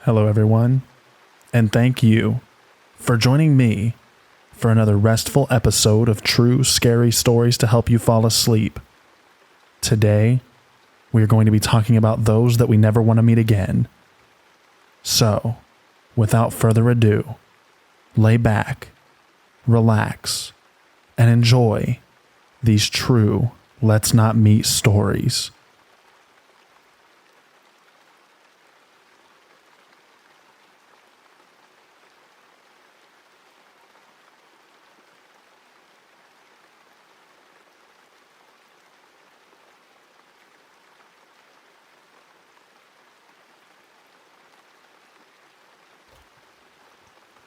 Hello, everyone, and thank you for joining me for another restful episode of true scary stories to help you fall asleep. Today, we are going to be talking about those that we never want to meet again. So, without further ado, lay back, relax, and enjoy these true Let's Not Meet stories.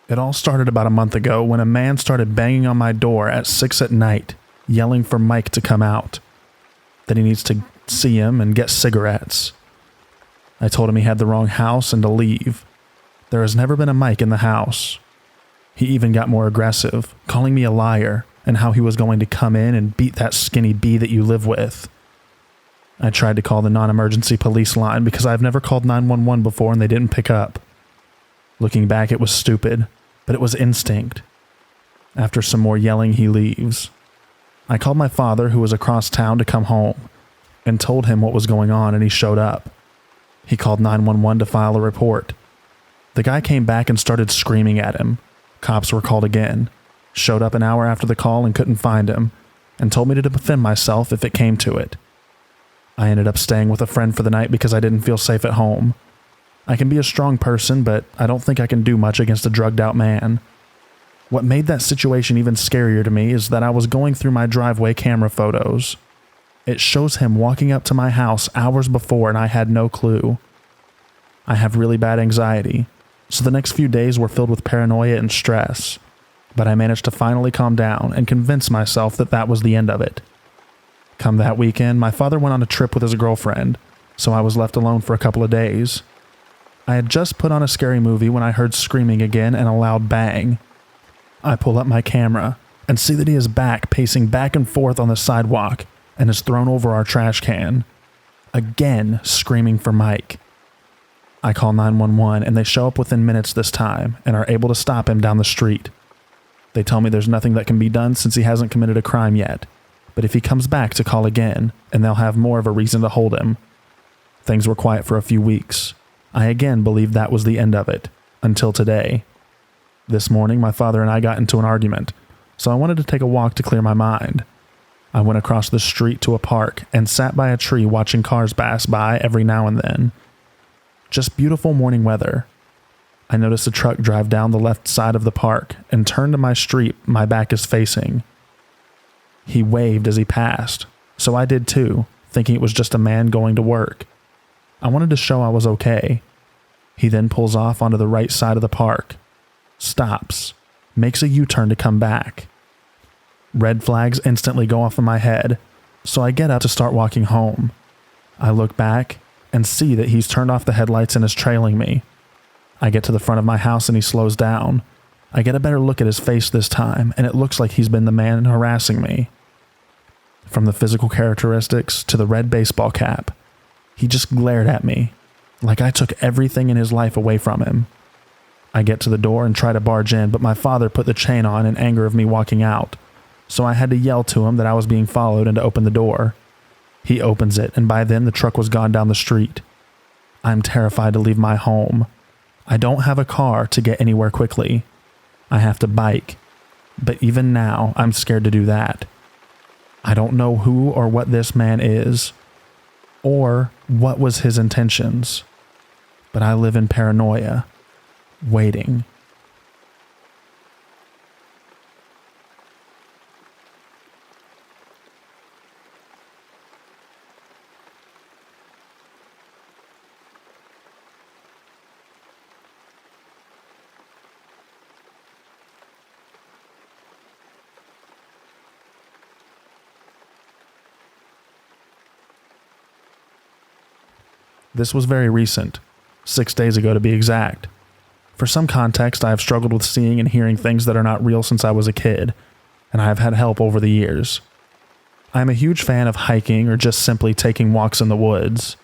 It all started about a month ago when a man started banging on my door at 6 at night, yelling for Mike to come out, that he needs to see him and get cigarettes. I told him he had the wrong house and to leave. There has never been a Mike in the house. He even got more aggressive, calling me a liar and how he was going to come in and beat that skinny bee that you live with. I tried to call the non-emergency police line because I've never called 911 before and they didn't pick up. Looking back, it was stupid, but it was instinct. After some more yelling, he leaves. I called my father, who was across town, to come home, and told him what was going on, and he showed up. He called 911 to file a report. The guy came back and started screaming at him. Cops were called again, showed up an hour after the call and couldn't find him, and told me to defend myself if it came to it. I ended up staying with a friend for the night because I didn't feel safe at home. I can be a strong person, but I don't think I can do much against a drugged out man. What made that situation even scarier to me is that I was going through my driveway camera photos. It shows him walking up to my house hours before and I had no clue. I have really bad anxiety, so the next few days were filled with paranoia and stress, but I managed to finally calm down and convince myself that that was the end of it. Come that weekend, my father went on a trip with his girlfriend, so I was left alone for a couple of days. I had just put on a scary movie when I heard screaming again and a loud bang. I pull up my camera and see that he is back, pacing back and forth on the sidewalk, and is thrown over our trash can. Again, screaming for Mike. I call 911 and they show up within minutes this time and are able to stop him down the street. They tell me there's nothing that can be done since he hasn't committed a crime yet, but if he comes back to call again, and they'll have more of a reason to hold him. Things were quiet for a few weeks. I again believed that was the end of it, until today. This morning, my father and I got into an argument, so I wanted to take a walk to clear my mind. I went across the street to a park and sat by a tree watching cars pass by every now and then. Just beautiful morning weather. I noticed a truck drive down the left side of the park and turn to my street my back is facing. He waved as he passed, so I did too, thinking it was just a man going to work. I wanted to show I was okay. He then pulls off onto the right side of the park, stops, makes a U-turn to come back. Red flags instantly go off in my head, so I get up to start walking home. I look back and see that he's turned off the headlights and is trailing me. I get to the front of my house and he slows down. I get a better look at his face this time, and it looks like he's been the man harassing me. From the physical characteristics to the red baseball cap, he just glared at me, like I took everything in his life away from him. I get to the door and try to barge in, but my father put the chain on in anger of me walking out, so I had to yell to him that I was being followed and to open the door. He opens it, and by then the truck was gone down the street. I'm terrified to leave my home. I don't have a car to get anywhere quickly. I have to bike, but even now I'm scared to do that. I don't know who or what this man is, or what was his intentions, but I live in paranoia, waiting. This was very recent, 6 days ago to be exact. For some context, I have struggled with seeing and hearing things that are not real since I was a kid, and I have had help over the years. I am a huge fan of hiking or just simply taking walks in the woods.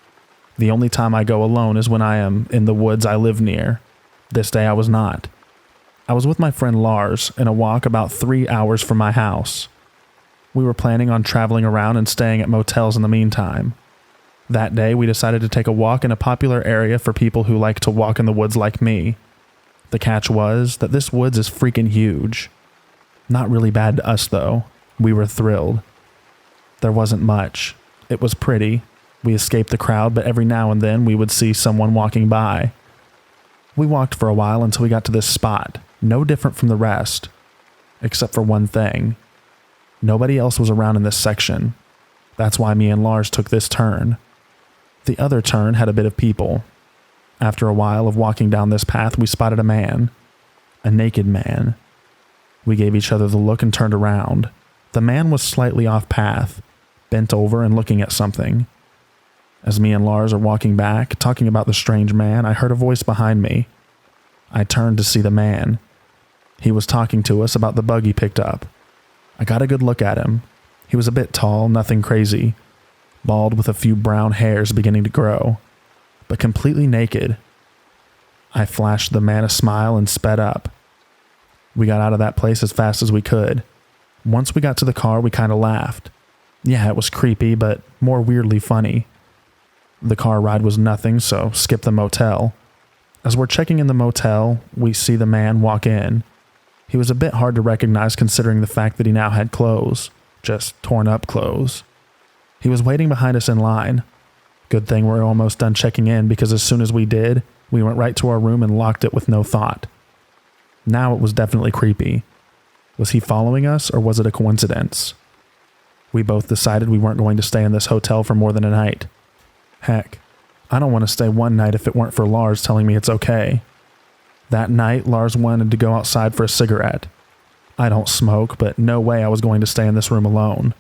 The only time I go alone is when I am in the woods I live near. This day I was not. I was with my friend Lars in a walk about 3 hours from my house. We were planning on traveling around and staying at motels in the meantime. That day, we decided to take a walk in a popular area for people who like to walk in the woods like me. The catch was that this woods is freaking huge. Not really bad to us, though. We were thrilled. There wasn't much. It was pretty. We escaped the crowd, but every now and then we would see someone walking by. We walked for a while until we got to this spot, no different from the rest, except for one thing. Nobody else was around in this section. That's why me and Lars took this turn. The other turn had a bit of people. After a while of walking down this path, we spotted a man. A naked man. We gave each other the look and turned around. The man was slightly off path, bent over and looking at something. As me and Lars are walking back, talking about the strange man, I heard a voice behind me. I turned to see the man. He was talking to us about the bug he picked up. I got a good look at him. He was a bit tall, nothing crazy. Bald with a few brown hairs beginning to grow, but completely naked. I flashed the man a smile and sped up. We got out of that place as fast as we could. Once we got to the car, we kind of laughed. Yeah, it was creepy, but more weirdly funny. The car ride was nothing, so skip the motel. As we're checking in the motel, we see the man walk in. He was a bit hard to recognize considering the fact that he now had clothes, just torn up clothes. He was waiting behind us in line. Good thing we're almost done checking in because as soon as we did, we went right to our room and locked it with no thought. Now it was definitely creepy. Was he following us or was it a coincidence? We both decided we weren't going to stay in this hotel for more than a night. Heck, I don't want to stay one night if it weren't for Lars telling me it's okay. That night, Lars wanted to go outside for a cigarette. I don't smoke, but no way I was going to stay in this room alone.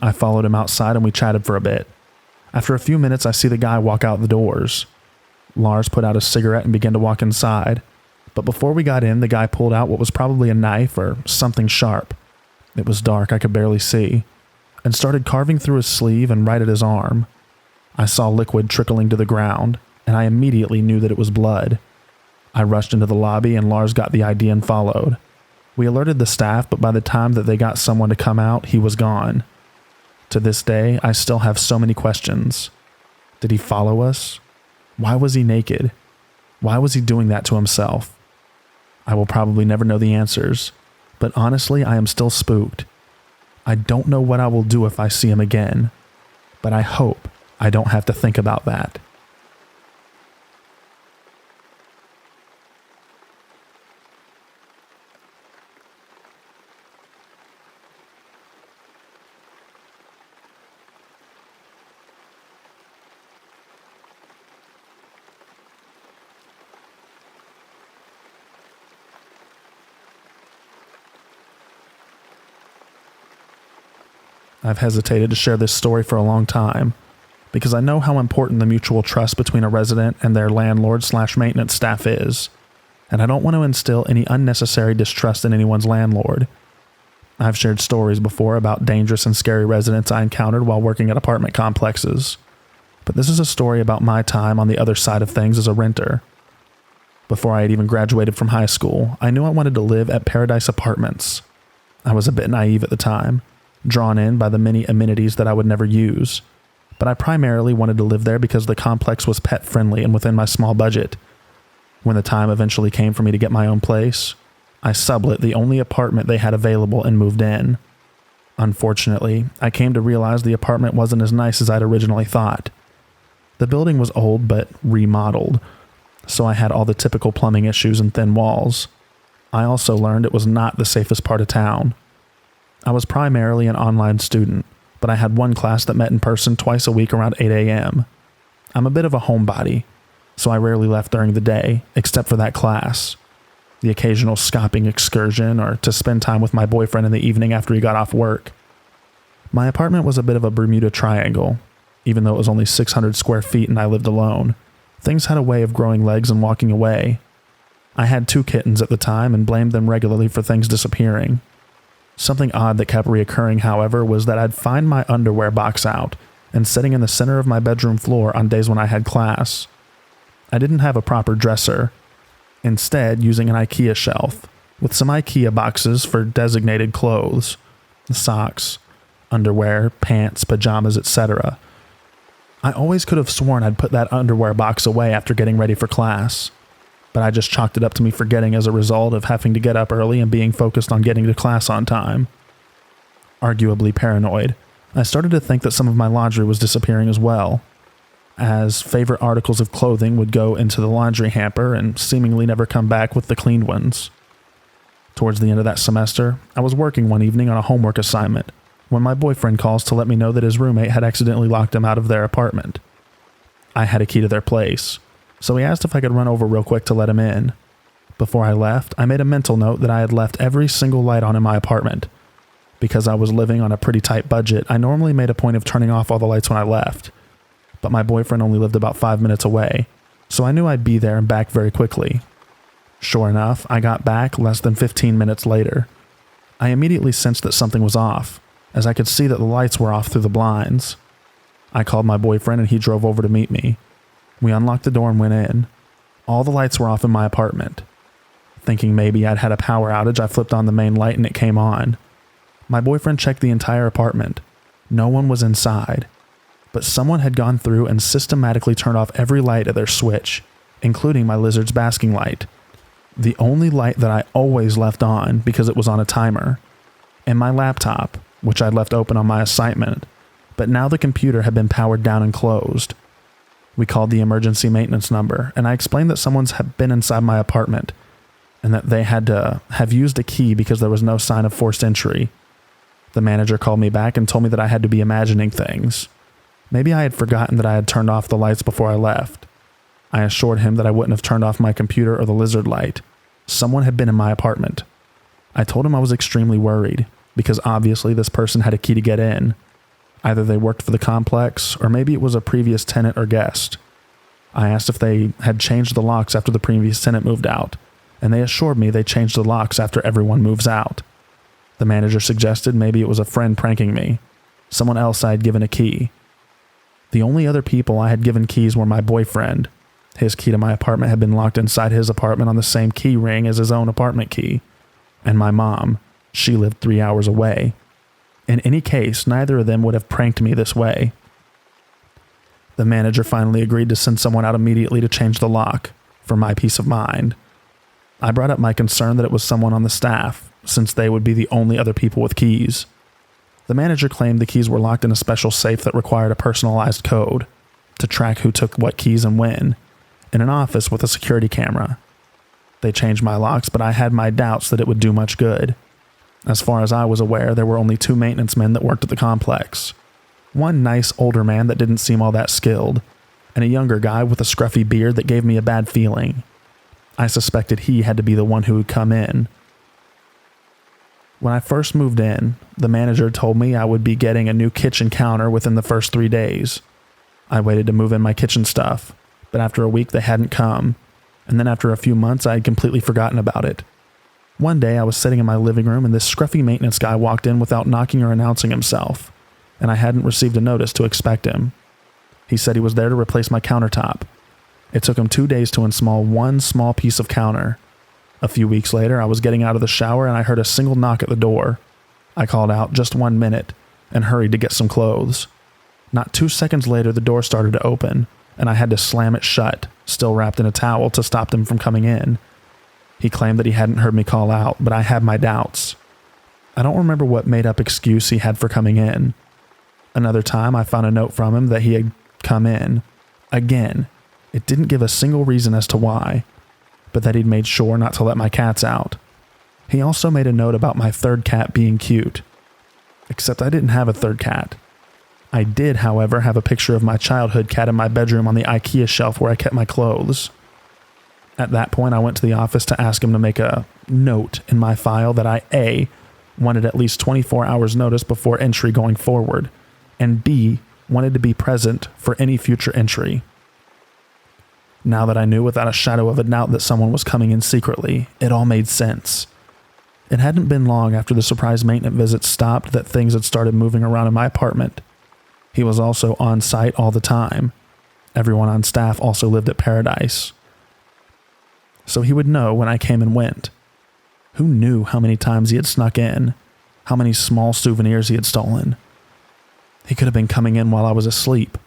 I followed him outside and we chatted for a bit. After a few minutes, I see the guy walk out the doors. Lars put out a cigarette and began to walk inside. But before we got in, the guy pulled out what was probably a knife or something sharp. It was dark, I could barely see, and started carving through his sleeve and right at his arm. I saw liquid trickling to the ground, and I immediately knew that it was blood. I rushed into the lobby and Lars got the idea and followed. We alerted the staff, but by the time that they got someone to come out, he was gone. To this day, I still have so many questions. Did he follow us? Why was he naked? Why was he doing that to himself? I will probably never know the answers, but honestly, I am still spooked. I don't know what I will do if I see him again, but I hope I don't have to think about that. I've hesitated to share this story for a long time because I know how important the mutual trust between a resident and their landlord/maintenance staff is, and I don't want to instill any unnecessary distrust in anyone's landlord. I've shared stories before about dangerous and scary residents I encountered while working at apartment complexes, but this is a story about my time on the other side of things as a renter. Before I had even graduated from high school, I knew I wanted to live at Paradise Apartments. I was a bit naive at the time, drawn in by the many amenities that I would never use, but I primarily wanted to live there because the complex was pet-friendly and within my small budget. When the time eventually came for me to get my own place, I sublet the only apartment they had available and moved in. Unfortunately, I came to realize the apartment wasn't as nice as I'd originally thought. The building was old but remodeled, so I had all the typical plumbing issues and thin walls. I also learned it was not the safest part of town. I was primarily an online student, but I had one class that met in person twice a week around 8 a.m. I'm a bit of a homebody, so I rarely left during the day, except for that class. The occasional scoping excursion or to spend time with my boyfriend in the evening after he got off work. My apartment was a bit of a Bermuda Triangle. Even though it was only 600 square feet and I lived alone, things had a way of growing legs and walking away. I had 2 kittens at the time and blamed them regularly for things disappearing. Something odd that kept reoccurring, however, was that I'd find my underwear box out and sitting in the center of my bedroom floor on days when I had class. I didn't have a proper dresser, instead using an IKEA shelf with some IKEA boxes for designated clothes, socks, underwear, pants, pajamas, etc. I always could have sworn I'd put that underwear box away after getting ready for class, but I just chalked it up to me forgetting as a result of having to get up early and being focused on getting to class on time. Arguably paranoid, I started to think that some of my laundry was disappearing as well, as favorite articles of clothing would go into the laundry hamper and seemingly never come back with the cleaned ones. Towards the end of that semester, I was working one evening on a homework assignment when my boyfriend calls to let me know that his roommate had accidentally locked him out of their apartment. I had a key to their place, so he asked if I could run over real quick to let him in. Before I left, I made a mental note that I had left every single light on in my apartment. Because I was living on a pretty tight budget, I normally made a point of turning off all the lights when I left. But my boyfriend only lived about 5 minutes away, so I knew I'd be there and back very quickly. Sure enough, I got back less than 15 minutes later. I immediately sensed that something was off, as I could see that the lights were off through the blinds. I called my boyfriend and he drove over to meet me. We unlocked the door and went in. All the lights were off in my apartment. Thinking maybe I'd had a power outage, I flipped on the main light and it came on. My boyfriend checked the entire apartment. No one was inside, but someone had gone through and systematically turned off every light at their switch, including my lizard's basking light. The only light that I always left on because it was on a timer, and my laptop, which I'd left open on my assignment, but now the computer had been powered down and closed. We called the emergency maintenance number, and I explained that someone's had been inside my apartment, and that they had to have used a key because there was no sign of forced entry. The manager called me back and told me that I had to be imagining things. Maybe I had forgotten that I had turned off the lights before I left. I assured him that I wouldn't have turned off my computer or the lizard light. Someone had been in my apartment. I told him I was extremely worried, because obviously this person had a key to get in. Either they worked for the complex, or maybe it was a previous tenant or guest. I asked if they had changed the locks after the previous tenant moved out, and they assured me they changed the locks after everyone moves out. The manager suggested maybe it was a friend pranking me, someone else I had given a key. The only other people I had given keys were my boyfriend. His key to my apartment had been locked inside his apartment on the same key ring as his own apartment key. And my mom, she lived 3 hours away. In any case, neither of them would have pranked me this way. The manager finally agreed to send someone out immediately to change the lock, for my peace of mind. I brought up my concern that it was someone on the staff, since they would be the only other people with keys. The manager claimed the keys were locked in a special safe that required a personalized code to track who took what keys and when, in an office with a security camera. They changed my locks, but I had my doubts that it would do much good. As far as I was aware, there were only 2 maintenance men that worked at the complex. One nice older man that didn't seem all that skilled, and a younger guy with a scruffy beard that gave me a bad feeling. I suspected he had to be the one who would come in. When I first moved in, the manager told me I would be getting a new kitchen counter within the first 3 days. I waited to move in my kitchen stuff, but after a week they hadn't come, and then after a few months I had completely forgotten about it. One day I was sitting in my living room and this scruffy maintenance guy walked in without knocking or announcing himself, and I hadn't received a notice to expect him. He said he was there to replace my countertop. It took him 2 days to install one small piece of counter. A few weeks later, I was getting out of the shower and I heard a single knock at the door. I called out, "Just 1 minute," and hurried to get some clothes. Not 2 seconds later, the door started to open, and I had to slam it shut, still wrapped in a towel, to stop them from coming in. He claimed that he hadn't heard me call out, but I had my doubts. I don't remember what made-up excuse he had for coming in. Another time, I found a note from him that he had come in. Again, it didn't give a single reason as to why, but that he'd made sure not to let my cats out. He also made a note about my third cat being cute. Except I didn't have a third cat. I did, however, have a picture of my childhood cat in my bedroom on the IKEA shelf where I kept my clothes. At that point, I went to the office to ask him to make a note in my file that I A, wanted at least 24 hours notice before entry going forward, and B, wanted to be present for any future entry. Now that I knew without a shadow of a doubt that someone was coming in secretly, it all made sense. It hadn't been long after the surprise maintenance visit stopped that things had started moving around in my apartment. He was also on site all the time. Everyone on staff also lived at Paradise. So he would know when I came and went. Who knew how many times he had snuck in? How many small souvenirs he had stolen? He could have been coming in while I was asleep.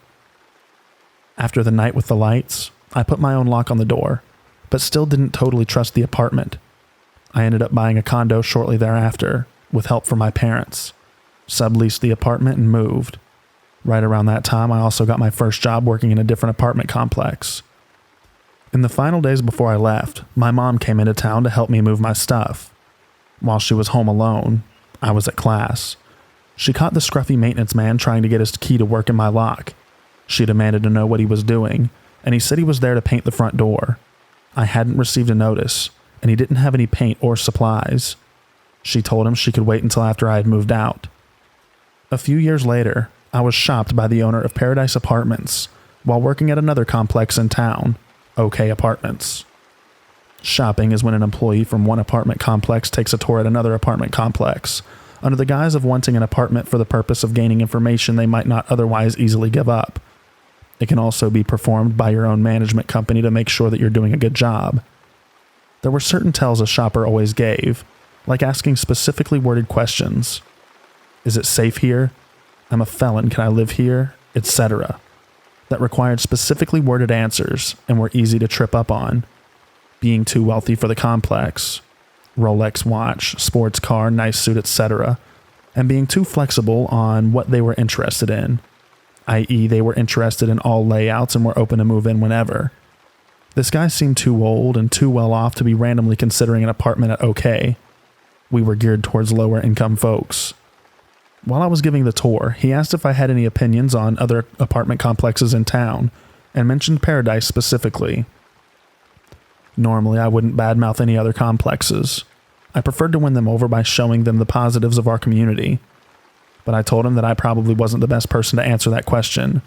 After the night with the lights, I put my own lock on the door, but still didn't totally trust the apartment. I ended up buying a condo shortly thereafter, with help from my parents. Subleased the apartment and moved. Right around that time, I also got my first job working in a different apartment complex. In the final days before I left, my mom came into town to help me move my stuff. While she was home alone, I was at class. She caught the scruffy maintenance man trying to get his key to work in my lock. She demanded to know what he was doing, and he said he was there to paint the front door. I hadn't received a notice, and he didn't have any paint or supplies. She told him she could wait until after I had moved out. A few years later, I was shopped by the owner of Paradise Apartments while working at another complex in town, OK Apartments. Shopping is when an employee from one apartment complex takes a tour at another apartment complex, under the guise of wanting an apartment for the purpose of gaining information they might not otherwise easily give up. It can also be performed by your own management company to make sure that you're doing a good job. There were certain tells a shopper always gave, like asking specifically worded questions. Is it safe here? I'm a felon, can I live here? Etc. That required specifically worded answers and were easy to trip up on. Being too wealthy for the complex, Rolex watch, sports car, nice suit, etc., and being too flexible on what they were interested in, i.e. they were interested in all layouts and were open to move in whenever. This guy seemed too old and too well off to be randomly considering an apartment at OK. We were geared towards lower income folks. While I was giving the tour, he asked if I had any opinions on other apartment complexes in town, and mentioned Paradise specifically. Normally, I wouldn't badmouth any other complexes. I preferred to win them over by showing them the positives of our community. But I told him that I probably wasn't the best person to answer that question,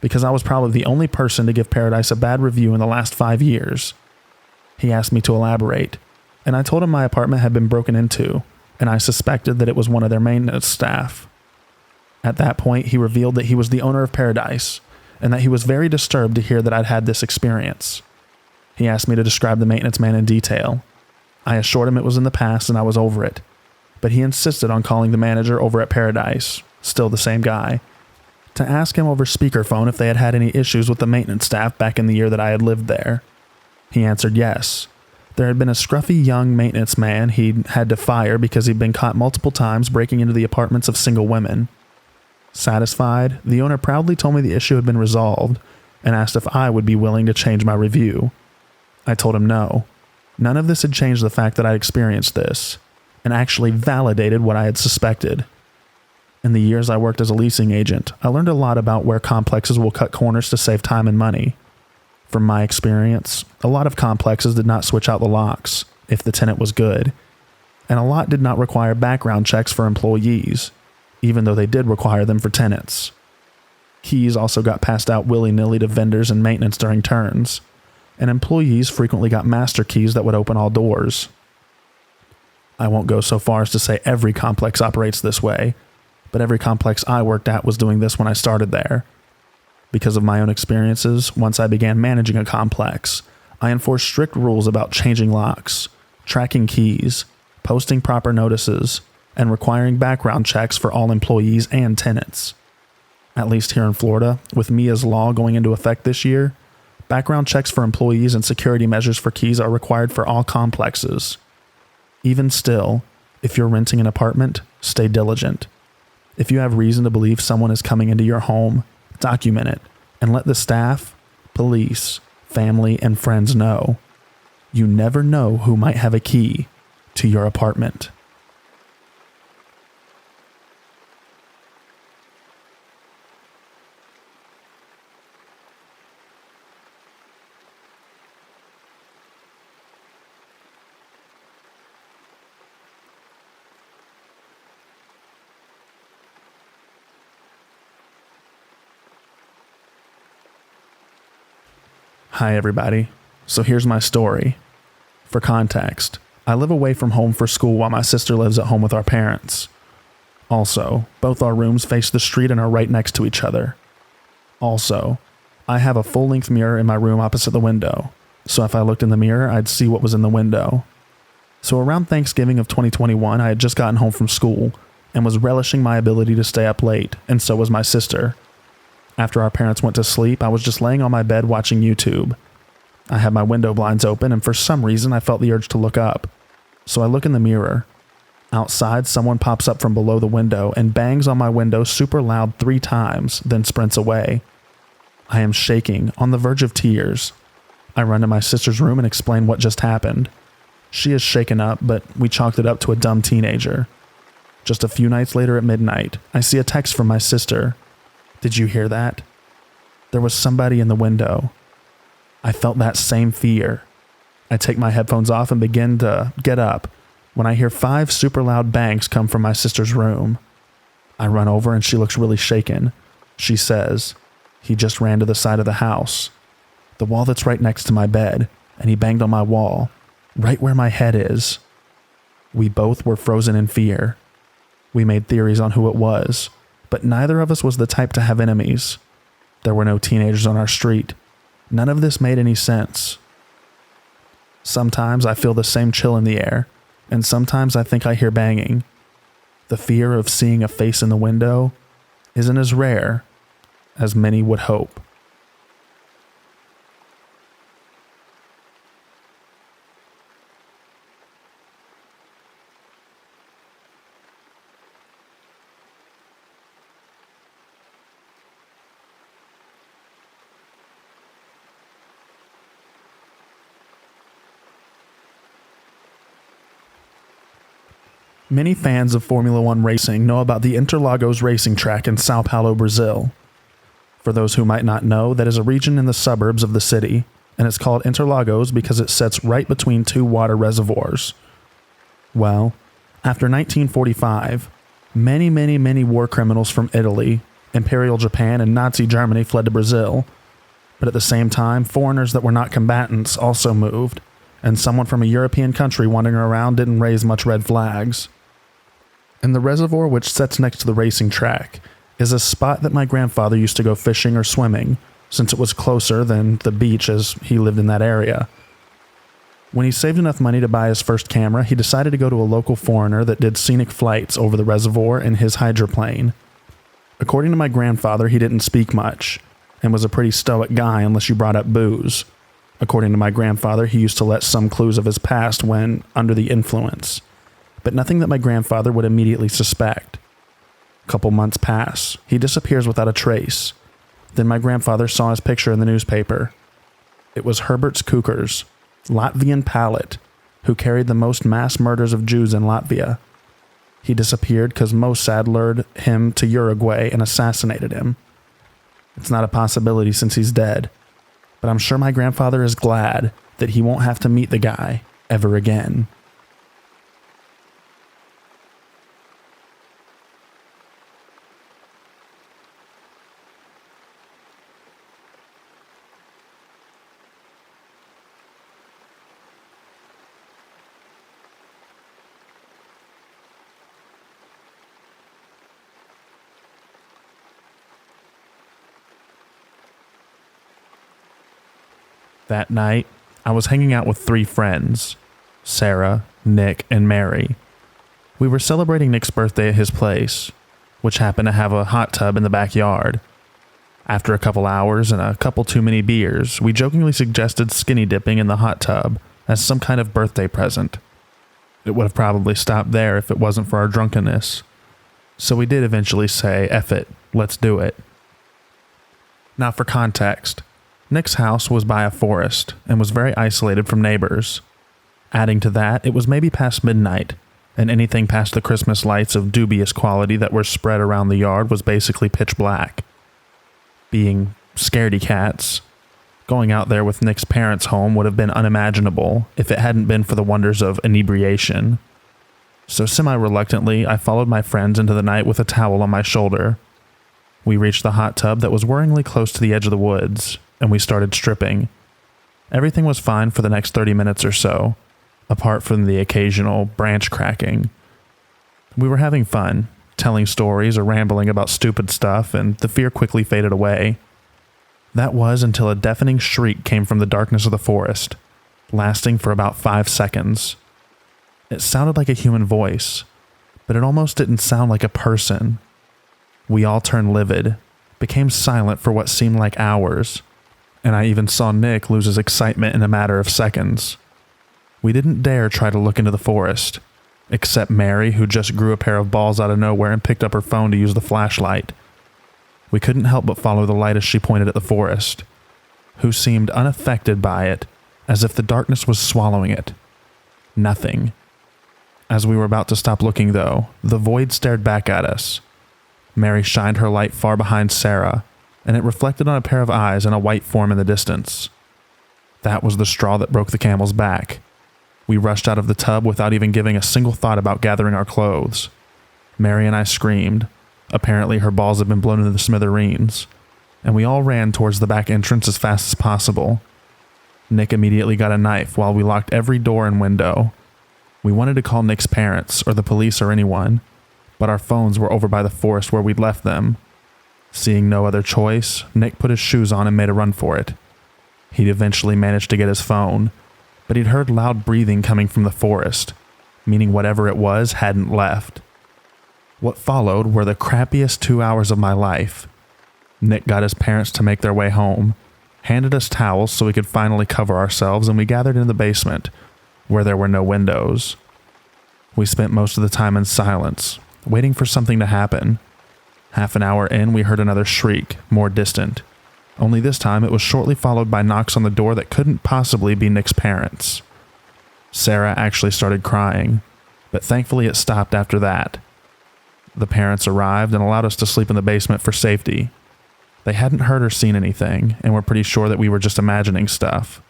because I was probably the only person to give Paradise a bad review in the last 5 years. He asked me to elaborate, and I told him my apartment had been broken into, and I suspected that it was one of their maintenance staff. At that point, he revealed that he was the owner of Paradise, and that he was very disturbed to hear that I'd had this experience. He asked me to describe the maintenance man in detail. I assured him it was in the past and I was over it, but he insisted on calling the manager over at Paradise, still the same guy, to ask him over speakerphone if they had had any issues with the maintenance staff back in the year that I had lived there. He answered yes. There had been a scruffy young maintenance man he'd had to fire because he'd been caught multiple times breaking into the apartments of single women. Satisfied, the owner proudly told me the issue had been resolved and asked if I would be willing to change my review. I told him no. None of this had changed the fact that I experienced this, and actually validated what I had suspected. In the years I worked as a leasing agent, I learned a lot about where complexes will cut corners to save time and money. From my experience, a lot of complexes did not switch out the locks if the tenant was good, and a lot did not require background checks for employees, even though they did require them for tenants. Keys also got passed out willy-nilly to vendors and maintenance during turns, and employees frequently got master keys that would open all doors. I won't go so far as to say every complex operates this way, but every complex I worked at was doing this when I started there. Because of my own experiences, once I began managing a complex, I enforced strict rules about changing locks, tracking keys, posting proper notices, and requiring background checks for all employees and tenants. At least here in Florida, with MIA's law going into effect this year, background checks for employees and security measures for keys are required for all complexes. Even still, if you're renting an apartment, stay diligent. If you have reason to believe someone is coming into your home, document it and let the staff, police, family, and friends know. You never know who might have a key to your apartment. Hi everybody, so here's my story. For context, I live away from home for school while my sister lives at home with our parents. Also, both our rooms face the street and are right next to each other. Also, I have a full-length mirror in my room opposite the window, so if I looked in the mirror, I'd see what was in the window. So around Thanksgiving of 2021, I had just gotten home from school and was relishing my ability to stay up late, and so was my sister. After our parents went to sleep, I was just laying on my bed watching YouTube. I had my window blinds open, and for some reason, I felt the urge to look up. So I look in the mirror. Outside, someone pops up from below the window and bangs on my window super loud 3 times, then sprints away. I am shaking, on the verge of tears. I run to my sister's room and explain what just happened. She is shaken up, but we chalked it up to a dumb teenager. Just a few nights later at midnight, I see a text from my sister. Did you hear that? There was somebody in the window. I felt that same fear. I take my headphones off and begin to get up when I hear 5 super loud bangs come from my sister's room. I run over and she looks really shaken. She says, "He just ran to the side of the house, the wall that's right next to my bed, and he banged on my wall, right where my head is." We both were frozen in fear. We made theories on who it was, but neither of us was the type to have enemies. There were no teenagers on our street. None of this made any sense. Sometimes I feel the same chill in the air, and sometimes I think I hear banging. The fear of seeing a face in the window isn't as rare as many would hope. Many fans of Formula One racing know about the Interlagos racing track in Sao Paulo, Brazil. For those who might not know, that is a region in the suburbs of the city, and it's called Interlagos because it sits right between 2 water reservoirs. Well, after 1945, many war criminals from Italy, Imperial Japan, and Nazi Germany fled to Brazil. But at the same time, foreigners that were not combatants also moved, and someone from a European country wandering around didn't raise much red flags. And the reservoir which sits next to the racing track is a spot that my grandfather used to go fishing or swimming, since it was closer than the beach as he lived in that area. When he saved enough money to buy his first camera, he decided to go to a local foreigner that did scenic flights over the reservoir in his hydroplane. According to my grandfather, he didn't speak much, and was a pretty stoic guy unless you brought up booze. According to my grandfather, he used to let some clues of his past when under the influence, but nothing that my grandfather would immediately suspect. A couple months pass. He disappears without a trace. Then my grandfather saw his picture in the newspaper. It was Herbert's Kukers, Latvian Palit, who carried the most mass murders of Jews in Latvia. He disappeared because Mossad lured him to Uruguay and assassinated him. It's not a possibility since he's dead, but I'm sure my grandfather is glad that he won't have to meet the guy ever again. That night, I was hanging out with 3 friends, Sarah, Nick, and Mary. We were celebrating Nick's birthday at his place, which happened to have a hot tub in the backyard. After a couple hours and a couple too many beers, we jokingly suggested skinny dipping in the hot tub as some kind of birthday present. It would have probably stopped there if it wasn't for our drunkenness. So we did eventually say, "F it, let's do it." Now for context, Nick's house was by a forest and was very isolated from neighbors. Adding to that, it was maybe past midnight, and anything past the Christmas lights of dubious quality that were spread around the yard was basically pitch black. Being scaredy cats, going out there with Nick's parents' home would have been unimaginable if it hadn't been for the wonders of inebriation. So semi-reluctantly, I followed my friends into the night with a towel on my shoulder. We reached the hot tub that was worryingly close to the edge of the woods, and we started stripping. Everything was fine for the next 30 minutes or so, apart from the occasional branch cracking. We were having fun, telling stories or rambling about stupid stuff, and the fear quickly faded away. That was until a deafening shriek came from the darkness of the forest, lasting for about 5 seconds. It sounded like a human voice, but it almost didn't sound like a person. We all turned livid, became silent for what seemed like hours, and I even saw Nick lose his excitement in a matter of seconds. We didn't dare try to look into the forest, except Mary, who just grew a pair of balls out of nowhere and picked up her phone to use the flashlight. We couldn't help but follow the light as she pointed at the forest, who seemed unaffected by it, as if the darkness was swallowing it. Nothing. As we were about to stop looking, though, the void stared back at us. Mary shined her light far behind Sarah, and it reflected on a pair of eyes and a white form in the distance. That was the straw that broke the camel's back. We rushed out of the tub without even giving a single thought about gathering our clothes. Mary and I screamed. Apparently her balls had been blown into the smithereens, and we all ran towards the back entrance as fast as possible. Nick immediately got a knife while we locked every door and window. We wanted to call Nick's parents or the police or anyone, but our phones were over by the forest where we'd left them. Seeing no other choice, Nick put his shoes on and made a run for it. He'd eventually managed to get his phone, but he'd heard loud breathing coming from the forest, meaning whatever it was hadn't left. What followed were the crappiest 2 hours of my life. Nick got his parents to make their way home, handed us towels so we could finally cover ourselves, and we gathered in the basement, where there were no windows. We spent most of the time in silence, waiting for something to happen. Half an hour in, we heard another shriek, more distant. Only this time it was shortly followed by knocks on the door that couldn't possibly be Nick's parents. Sarah actually started crying, but thankfully it stopped after that. The parents arrived and allowed us to sleep in the basement for safety. They hadn't heard or seen anything, and were pretty sure that we were just imagining stuff.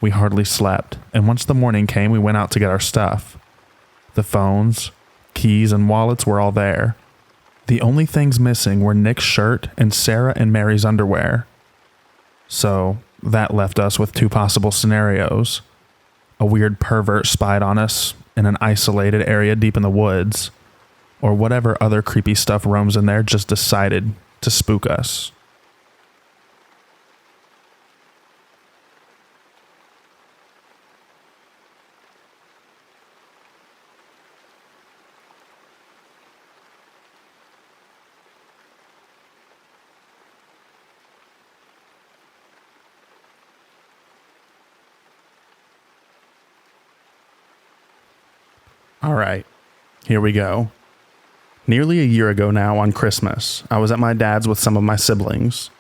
We hardly slept, and once the morning came, we went out to get our stuff. The phones, keys, and wallets were all there. The only things missing were Nick's shirt and Sarah and Mary's underwear. So, that left us with two possible scenarios. A weird pervert spied on us in an isolated area deep in the woods, or whatever other creepy stuff roams in there just decided to spook us. All right, here we go. Nearly a year ago now on Christmas, I was at my dad's with some of my siblings.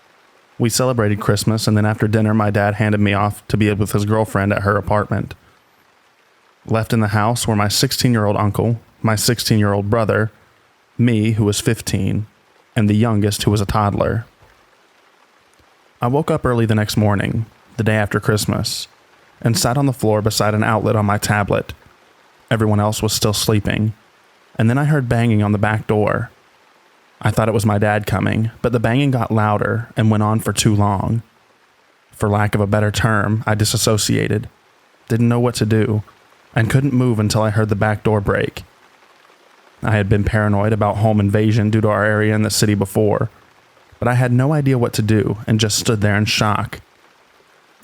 We celebrated Christmas, and then after dinner, my dad handed me off to be with his girlfriend at her apartment. Left in the house were my 16-year-old uncle, my 16-year-old brother, me, who was 15, and the youngest, who was a toddler. I woke up early the next morning, the day after Christmas, and sat on the floor beside an outlet on my tablet. Everyone else was still sleeping, and then I heard banging on the back door. I thought it was my dad coming, but the banging got louder and went on for too long. For lack of a better term, I disassociated, didn't know what to do, and couldn't move until I heard the back door break. I had been paranoid about home invasion due to our area in the city before, but I had no idea what to do and just stood there in shock.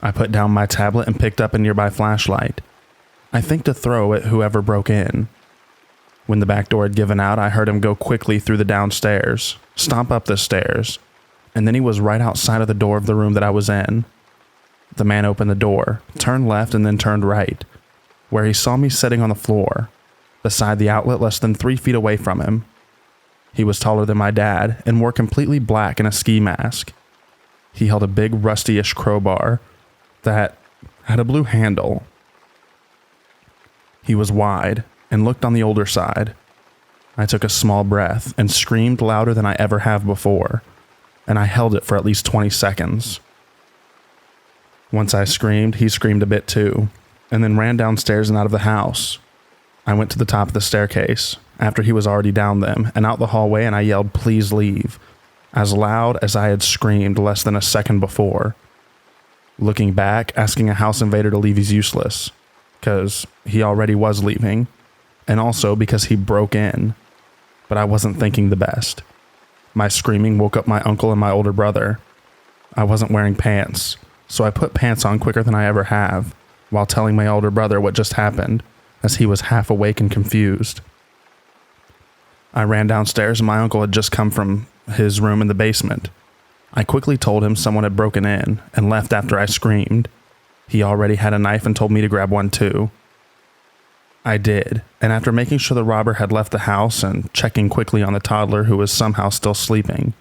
I put down my tablet and picked up a nearby flashlight. I think to throw at whoever broke in. When the back door had given out, I heard him go quickly through the downstairs, stomp up the stairs, and then he was right outside of the door of the room that I was in. The man opened the door, turned left, and then turned right, where he saw me sitting on the floor, beside the outlet less than 3 feet away from him. He was taller than my dad and wore completely black and a ski mask. He held a big rusty-ish crowbar that had a blue handle. He was wide and looked on the older side. I took a small breath and screamed louder than I ever have before, and I held it for at least 20 seconds. Once I screamed, he screamed a bit too, and then ran downstairs and out of the house. I went to the top of the staircase, after he was already down them, and out the hallway, and I yelled, "Please leave," as loud as I had screamed less than a second before. Looking back, asking a house invader to leave is useless, because he already was leaving, and also because he broke in. but I wasn't thinking the best. My screaming woke up my uncle and my older brother. I wasn't wearing pants, so I put pants on quicker than I ever have, while telling my older brother what just happened, as he was half awake and confused. I ran downstairs and my uncle had just come from his room in the basement. I quickly told him someone had broken in and left after I screamed. He already had a knife and told me to grab one too. I did, and after making sure the robber had left the house and checking quickly on the toddler who was somehow still sleeping,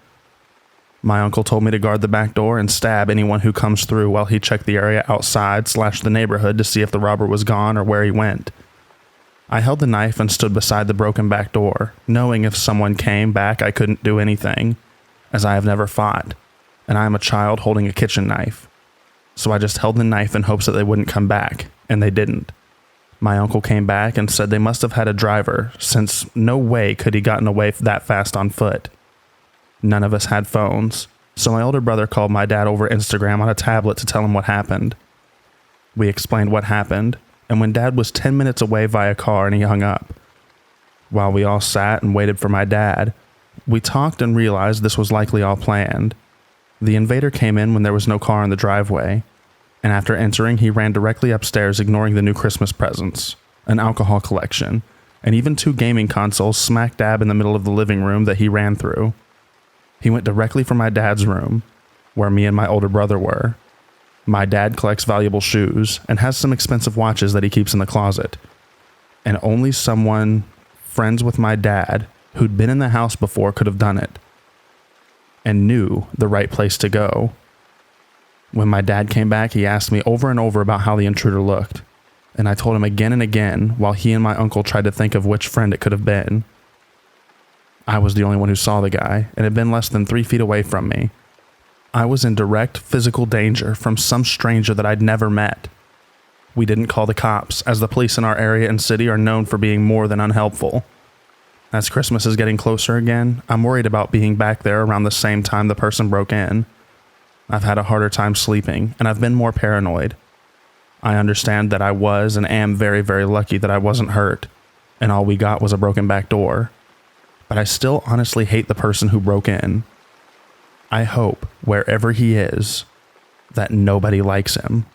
my uncle told me to guard the back door and stab anyone who comes through while he checked the area outside / the neighborhood to see if the robber was gone or where he went. I held the knife and stood beside the broken back door, knowing if someone came back I couldn't do anything, as I have never fought, and I am a child holding a kitchen knife. So I just held the knife in hopes that they wouldn't come back, and they didn't. My uncle came back and said they must have had a driver, since no way could he gotten away that fast on foot. None of us had phones, so my older brother called my dad over Instagram on a tablet to tell him what happened. We explained what happened, and when Dad was 10 minutes away via car and he hung up. While we all sat and waited for my dad, we talked and realized this was likely all planned. The invader came in when there was no car in the driveway, and after entering he ran directly upstairs, ignoring the new Christmas presents, an alcohol collection, and even 2 gaming consoles smack dab in the middle of the living room that he ran through. He went directly for my dad's room, where me and my older brother were. My dad collects valuable shoes and has some expensive watches that he keeps in the closet. And only someone friends with my dad who'd been in the house before could have done it and knew the right place to go. When my dad came back, he asked me over and over about how the intruder looked, and I told him again and again while he and my uncle tried to think of which friend it could have been. I was the only one who saw the guy, and had been less than 3 feet away from me. I was in direct physical danger from some stranger that I'd never met. We didn't call the cops, as the police in our area and city are known for being more than unhelpful. As Christmas is getting closer again, I'm worried about being back there around the same time the person broke in. I've had a harder time sleeping, and I've been more paranoid. I understand that I was and am very, very lucky that I wasn't hurt, and all we got was a broken back door. But I still honestly hate the person who broke in. I hope, wherever he is, that nobody likes him.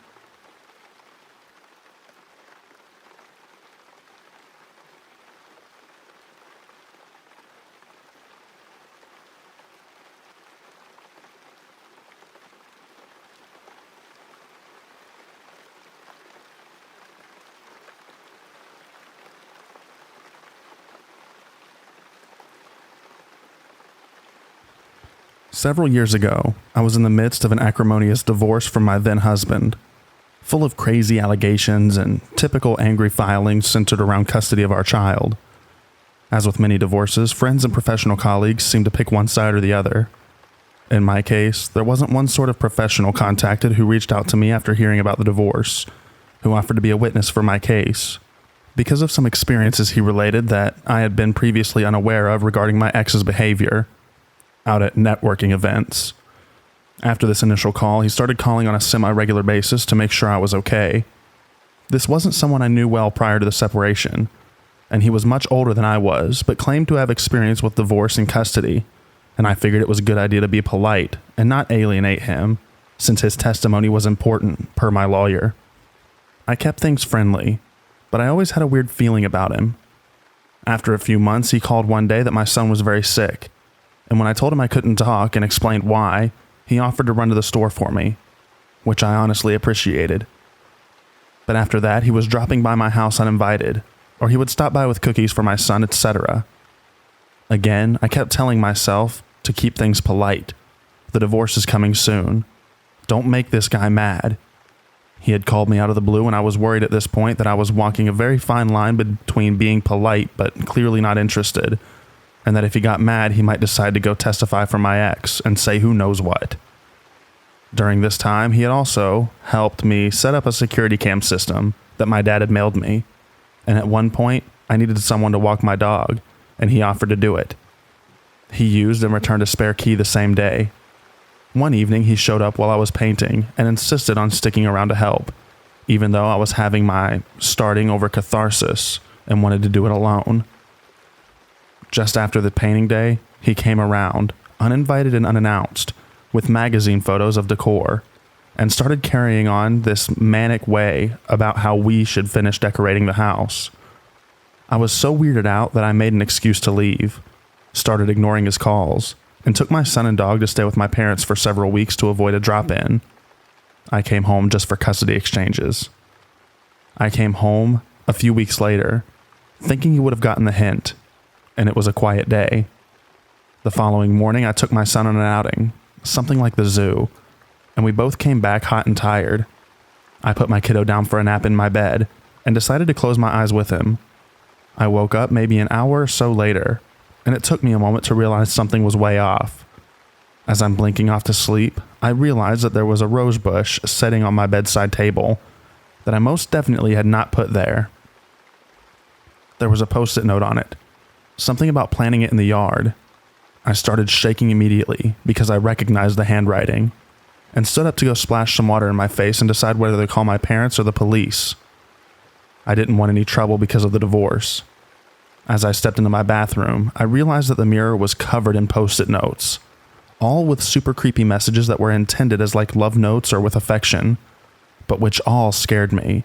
Several years ago, I was in the midst of an acrimonious divorce from my then husband, full of crazy allegations and typical angry filings centered around custody of our child. As with many divorces, friends and professional colleagues seem to pick one side or the other. In my case, there wasn't one sort of professional contacted who reached out to me after hearing about the divorce, who offered to be a witness for my case, because of some experiences he related that I had been previously unaware of regarding my ex's behavior out at networking events. After this initial call, he started calling on a semi-regular basis to make sure I was okay. This wasn't someone I knew well prior to the separation, and he was much older than I was, but claimed to have experience with divorce and custody, and I figured it was a good idea to be polite and not alienate him, since his testimony was important, per my lawyer. I kept things friendly, but I always had a weird feeling about him. After a few months, he called one day that my son was very sick, and when I told him I couldn't talk and explained why, he offered to run to the store for me, which I honestly appreciated. But after that, he was dropping by my house uninvited, or he would stop by with cookies for my son, etc. Again, I kept telling myself to keep things polite. The divorce is coming soon. Don't make this guy mad. He had called me out of the blue, and I was worried at this point that I was walking a very fine line between being polite but clearly not interested, and that if he got mad, he might decide to go testify for my ex and say who knows what. During this time, he had also helped me set up a security cam system that my dad had mailed me, and at one point, I needed someone to walk my dog, and he offered to do it. He used and returned a spare key the same day. One evening, he showed up while I was painting and insisted on sticking around to help, even though I was having my starting over catharsis and wanted to do it alone. Just after the painting day, he came around, uninvited and unannounced, with magazine photos of decor, and started carrying on this manic way about how we should finish decorating the house. I was so weirded out that I made an excuse to leave, started ignoring his calls, and took my son and dog to stay with my parents for several weeks to avoid a drop-in. I came home just for custody exchanges. I came home a few weeks later, thinking he would have gotten the hint, and it was a quiet day. The following morning, I took my son on an outing, something like the zoo, and we both came back hot and tired. I put my kiddo down for a nap in my bed and decided to close my eyes with him. I woke up maybe an hour or so later, and it took me a moment to realize something was way off. As I'm blinking off to sleep, I realized that there was a rose bush sitting on my bedside table that I most definitely had not put there. There was a post-it note on it, something about planting it in the yard. I started shaking immediately because I recognized the handwriting, and stood up to go splash some water in my face and decide whether to call my parents or the police. I didn't want any trouble because of the divorce. As I stepped into my bathroom, I realized that the mirror was covered in post-it notes, all with super creepy messages that were intended as like love notes or with affection, but which all scared me.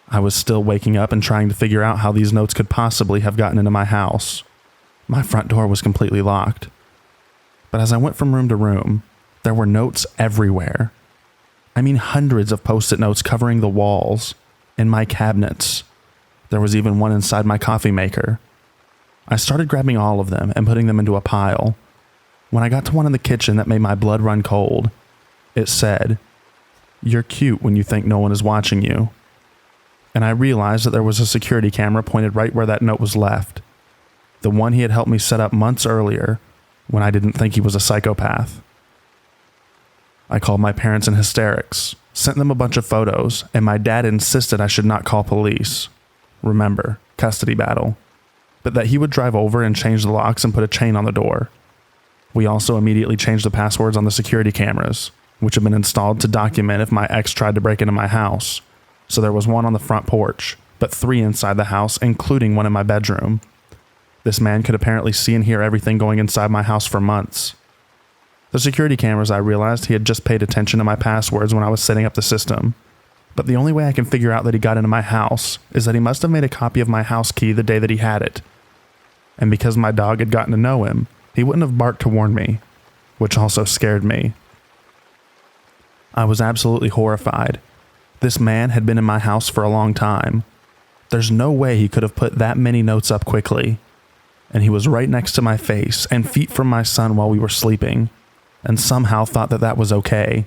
I was still waking up and trying to figure out how these notes could possibly have gotten into my house. My front door was completely locked. But as I went from room to room, there were notes everywhere. I mean, hundreds of post-it notes covering the walls, in my cabinets. There was even one inside my coffee maker. I started grabbing all of them and putting them into a pile. When I got to one in the kitchen that made my blood run cold, it said, "You're cute when you think no one is watching you." And I realized that there was a security camera pointed right where that note was left. The one he had helped me set up months earlier when I didn't think he was a psychopath. I called my parents in hysterics, sent them a bunch of photos, and my dad insisted I should not call police. Remember, custody battle. But that he would drive over and change the locks and put a chain on the door. We also immediately changed the passwords on the security cameras, which had been installed to document if my ex tried to break into my house. So there was one on the front porch, but 3 inside the house, including one in my bedroom. This man could apparently see and hear everything going inside my house for months. The security cameras, I realized he had just paid attention to my passwords when I was setting up the system. But the only way I can figure out that he got into my house is that he must have made a copy of my house key the day that he had it. And because my dog had gotten to know him, he wouldn't have barked to warn me, which also scared me. I was absolutely horrified. This man had been in my house for a long time. There's no way he could have put that many notes up quickly. And he was right next to my face and feet from my son while we were sleeping, and somehow thought that that was okay.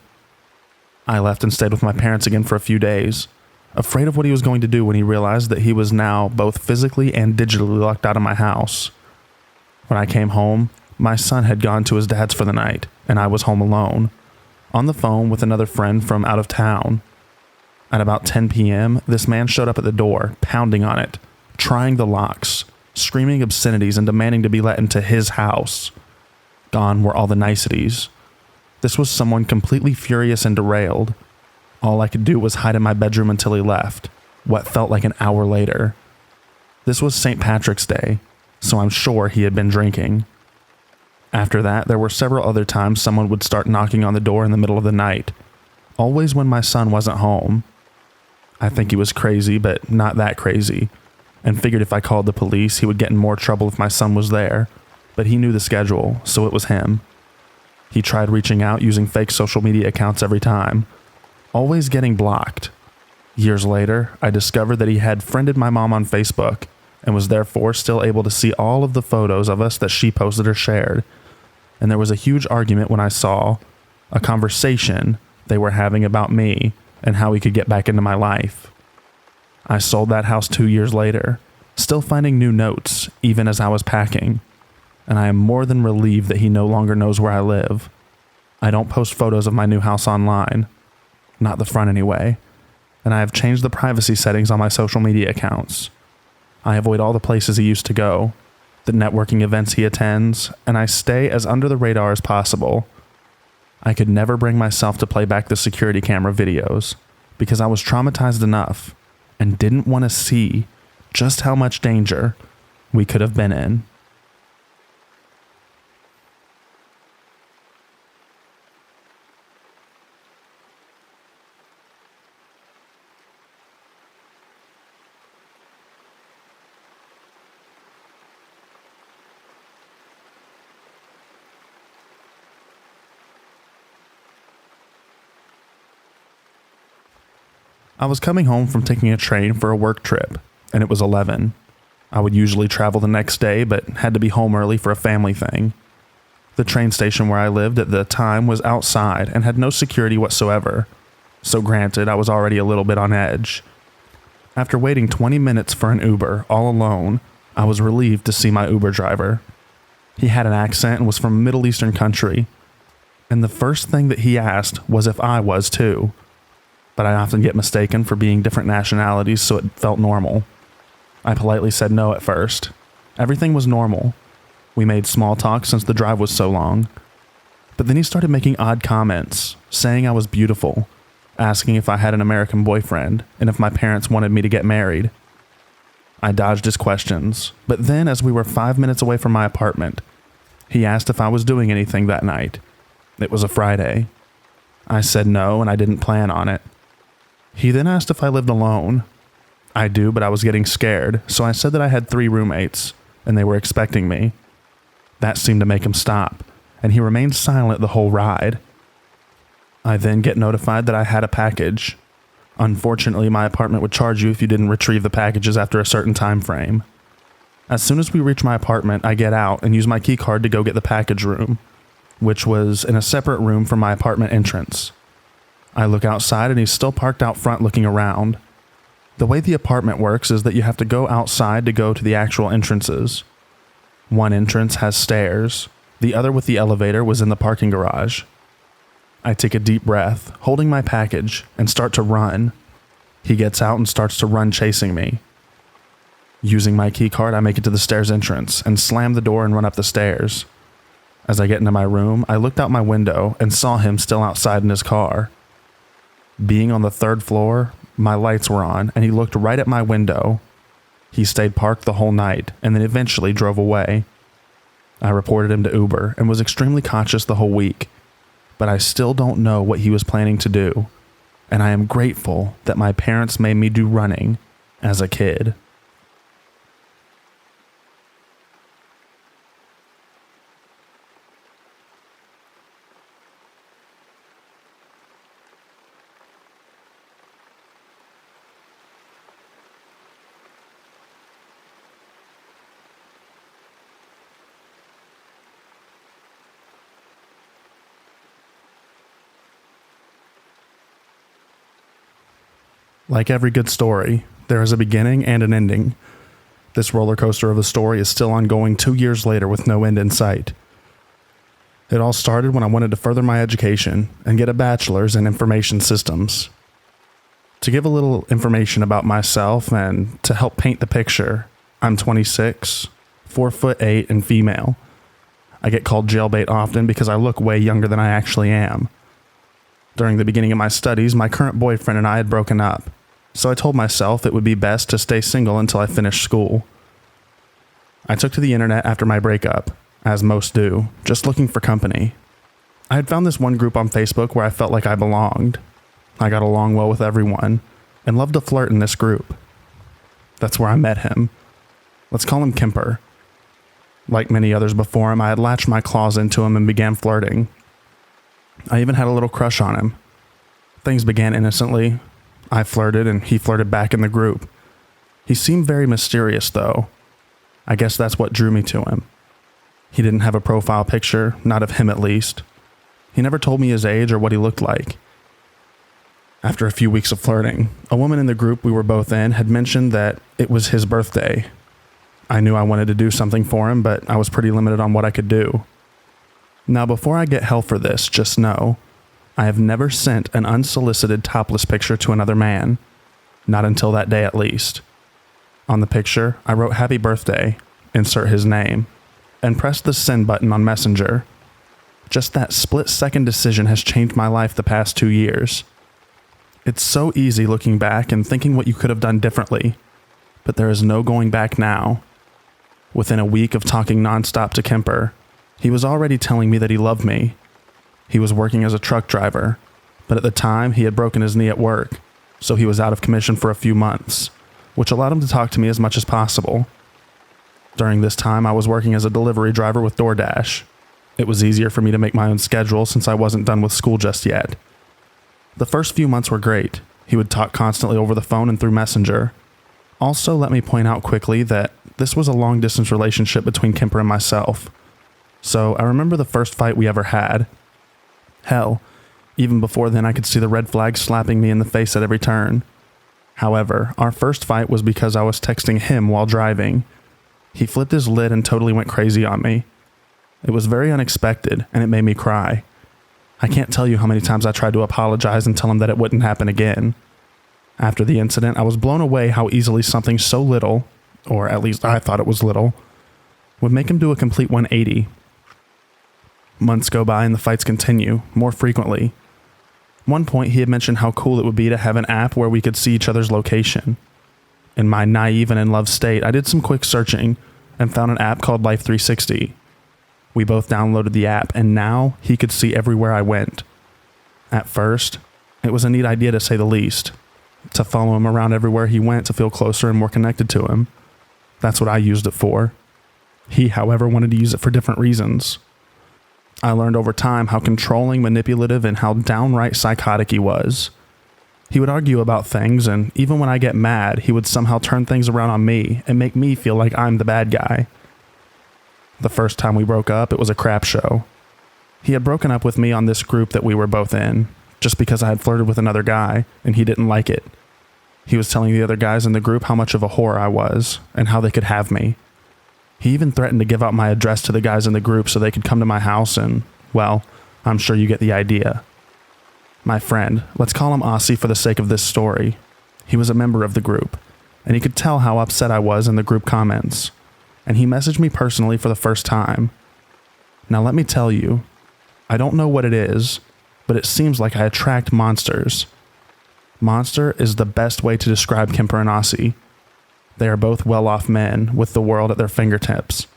I left and stayed with my parents again for a few days, afraid of what he was going to do when he realized that he was now both physically and digitally locked out of my house. When I came home, my son had gone to his dad's for the night, and I was home alone, on the phone with another friend from out of town. At about 10 p.m., this man showed up at the door, pounding on it, trying the locks, screaming obscenities and demanding to be let into his house. Gone were all the niceties. This was someone completely furious and derailed. All I could do was hide in my bedroom until he left, what felt like an hour later. This was St. Patrick's Day, so I'm sure he had been drinking. After that, there were several other times someone would start knocking on the door in the middle of the night, always when my son wasn't home. I think he was crazy, but not that crazy, and figured if I called the police, he would get in more trouble if my son was there, but he knew the schedule, so it was him. He tried reaching out using fake social media accounts every time, always getting blocked. Years later, I discovered that he had friended my mom on Facebook and was therefore still able to see all of the photos of us that she posted or shared. And there was a huge argument when I saw a conversation they were having about me and how he could get back into my life. I sold that house 2 years later, still finding new notes even as I was packing. And I am more than relieved that he no longer knows where I live. I don't post photos of my new house online. Not the front anyway. And I have changed the privacy settings on my social media accounts. I avoid all the places he used to go, the networking events he attends, and I stay as under the radar as possible. I could never bring myself to play back the security camera videos because I was traumatized enough and didn't want to see just how much danger we could have been in. I was coming home from taking a train for a work trip, and it was 11. I would usually travel the next day, but had to be home early for a family thing. The train station where I lived at the time was outside and had no security whatsoever, so granted, I was already a little bit on edge. After waiting 20 minutes for an Uber, all alone, I was relieved to see my Uber driver. He had an accent and was from a Middle Eastern country, and the first thing that he asked was if I was too. But I often get mistaken for being different nationalities, so it felt normal. I politely said no at first. Everything was normal. We made small talk since the drive was so long. But then he started making odd comments, saying I was beautiful, asking if I had an American boyfriend, and if my parents wanted me to get married. I dodged his questions, but then as we were 5 minutes away from my apartment, he asked if I was doing anything that night. It was a Friday. I said no, and I didn't plan on it. He then asked if I lived alone. I do, but I was getting scared, so I said that I had 3 roommates, and they were expecting me. That seemed to make him stop, and he remained silent the whole ride. I then get notified that I had a package. Unfortunately, my apartment would charge you if you didn't retrieve the packages after a certain time frame. As soon as we reach my apartment, I get out and use my key card to go get the package room, which was in a separate room from my apartment entrance. I look outside and he's still parked out front looking around. The way the apartment works is that you have to go outside to go to the actual entrances. One entrance has stairs. The other with the elevator was in the parking garage. I take a deep breath, holding my package, and start to run. He gets out and starts to run chasing me. Using my key card, I make it to the stairs entrance and slam the door and run up the stairs. As I get into my room, I looked out my window and saw him still outside in his car. Being on the 3rd floor, my lights were on and he looked right at my window. He stayed parked the whole night and then eventually drove away. I reported him to Uber and was extremely conscious the whole week, but I still don't know what he was planning to do, and I am grateful that my parents made me do running as a kid. Like every good story, there is a beginning and an ending. This roller coaster of a story is still ongoing 2 years later with no end in sight. It all started when I wanted to further my education and get a bachelor's in information systems. To give a little information about myself and to help paint the picture, I'm 26, 4'8", and female. I get called jailbait often because I look way younger than I actually am. During the beginning of my studies, my current boyfriend and I had broken up, so I told myself it would be best to stay single until I finished school. I took to the internet after my breakup, as most do, just looking for company. I had found this one group on Facebook where I felt like I belonged. I got along well with everyone, and loved to flirt in this group. That's where I met him. Let's call him Kemper. Like many others before him, I had latched my claws into him and began flirting. I even had a little crush on him. Things began innocently. I flirted and he flirted back in the group. He seemed very mysterious though. I guess that's what drew me to him. He didn't have a profile picture, not of him at least. He never told me his age or what he looked like. After a few weeks of flirting, a woman in the group we were both in had mentioned that it was his birthday. I knew I wanted to do something for him, but I was pretty limited on what I could do. Now, before I get hell for this, just know, I have never sent an unsolicited topless picture to another man. Not until that day at least. On the picture, I wrote happy birthday, insert his name, and pressed the send button on Messenger. Just that split-second decision has changed my life the past 2 years. It's so easy looking back and thinking what you could have done differently, but there is no going back now. Within a week of talking nonstop to Kemper, he was already telling me that he loved me. He was working as a truck driver, but at the time he had broken his knee at work, so he was out of commission for a few months, which allowed him to talk to me as much as possible. During this time, I was working as a delivery driver with DoorDash. It was easier for me to make my own schedule since I wasn't done with school just yet. The first few months were great. He would talk constantly over the phone and through Messenger. Also, let me point out quickly that this was a long-distance relationship between Kemper and myself. So I remember the first fight we ever had. Hell, even before then I could see the red flags slapping me in the face at every turn. However, our first fight was because I was texting him while driving. He flipped his lid and totally went crazy on me. It was very unexpected, and it made me cry. I can't tell you how many times I tried to apologize and tell him that it wouldn't happen again. After the incident, I was blown away how easily something so little, or at least I thought it was little, would make him do a complete 180. Months go by and the fights continue, more frequently. One point he had mentioned how cool it would be to have an app where we could see each other's location. In my naive and in love state, I did some quick searching and found an app called Life 360. We both downloaded the app, and now he could see everywhere I went. At first, it was a neat idea to say the least, to follow him around everywhere he went to feel closer and more connected to him. That's what I used it for. He, however, wanted to use it for different reasons. I learned over time how controlling, manipulative, and how downright psychotic he was. He would argue about things, and even when I get mad, he would somehow turn things around on me and make me feel like I'm the bad guy. The first time we broke up, it was a crap show. He had broken up with me on this group that we were both in, just because I had flirted with another guy, and he didn't like it. He was telling the other guys in the group how much of a whore I was, and how they could have me. He even threatened to give out my address to the guys in the group so they could come to my house and, well, I'm sure you get the idea. My friend, let's call him Aussie for the sake of this story. He was a member of the group, and he could tell how upset I was in the group comments. And he messaged me personally for the first time. Now let me tell you, I don't know what it is, but it seems like I attract monsters. Monster is the best way to describe Kemper and Aussie. They are both well-off men with the world at their fingertips.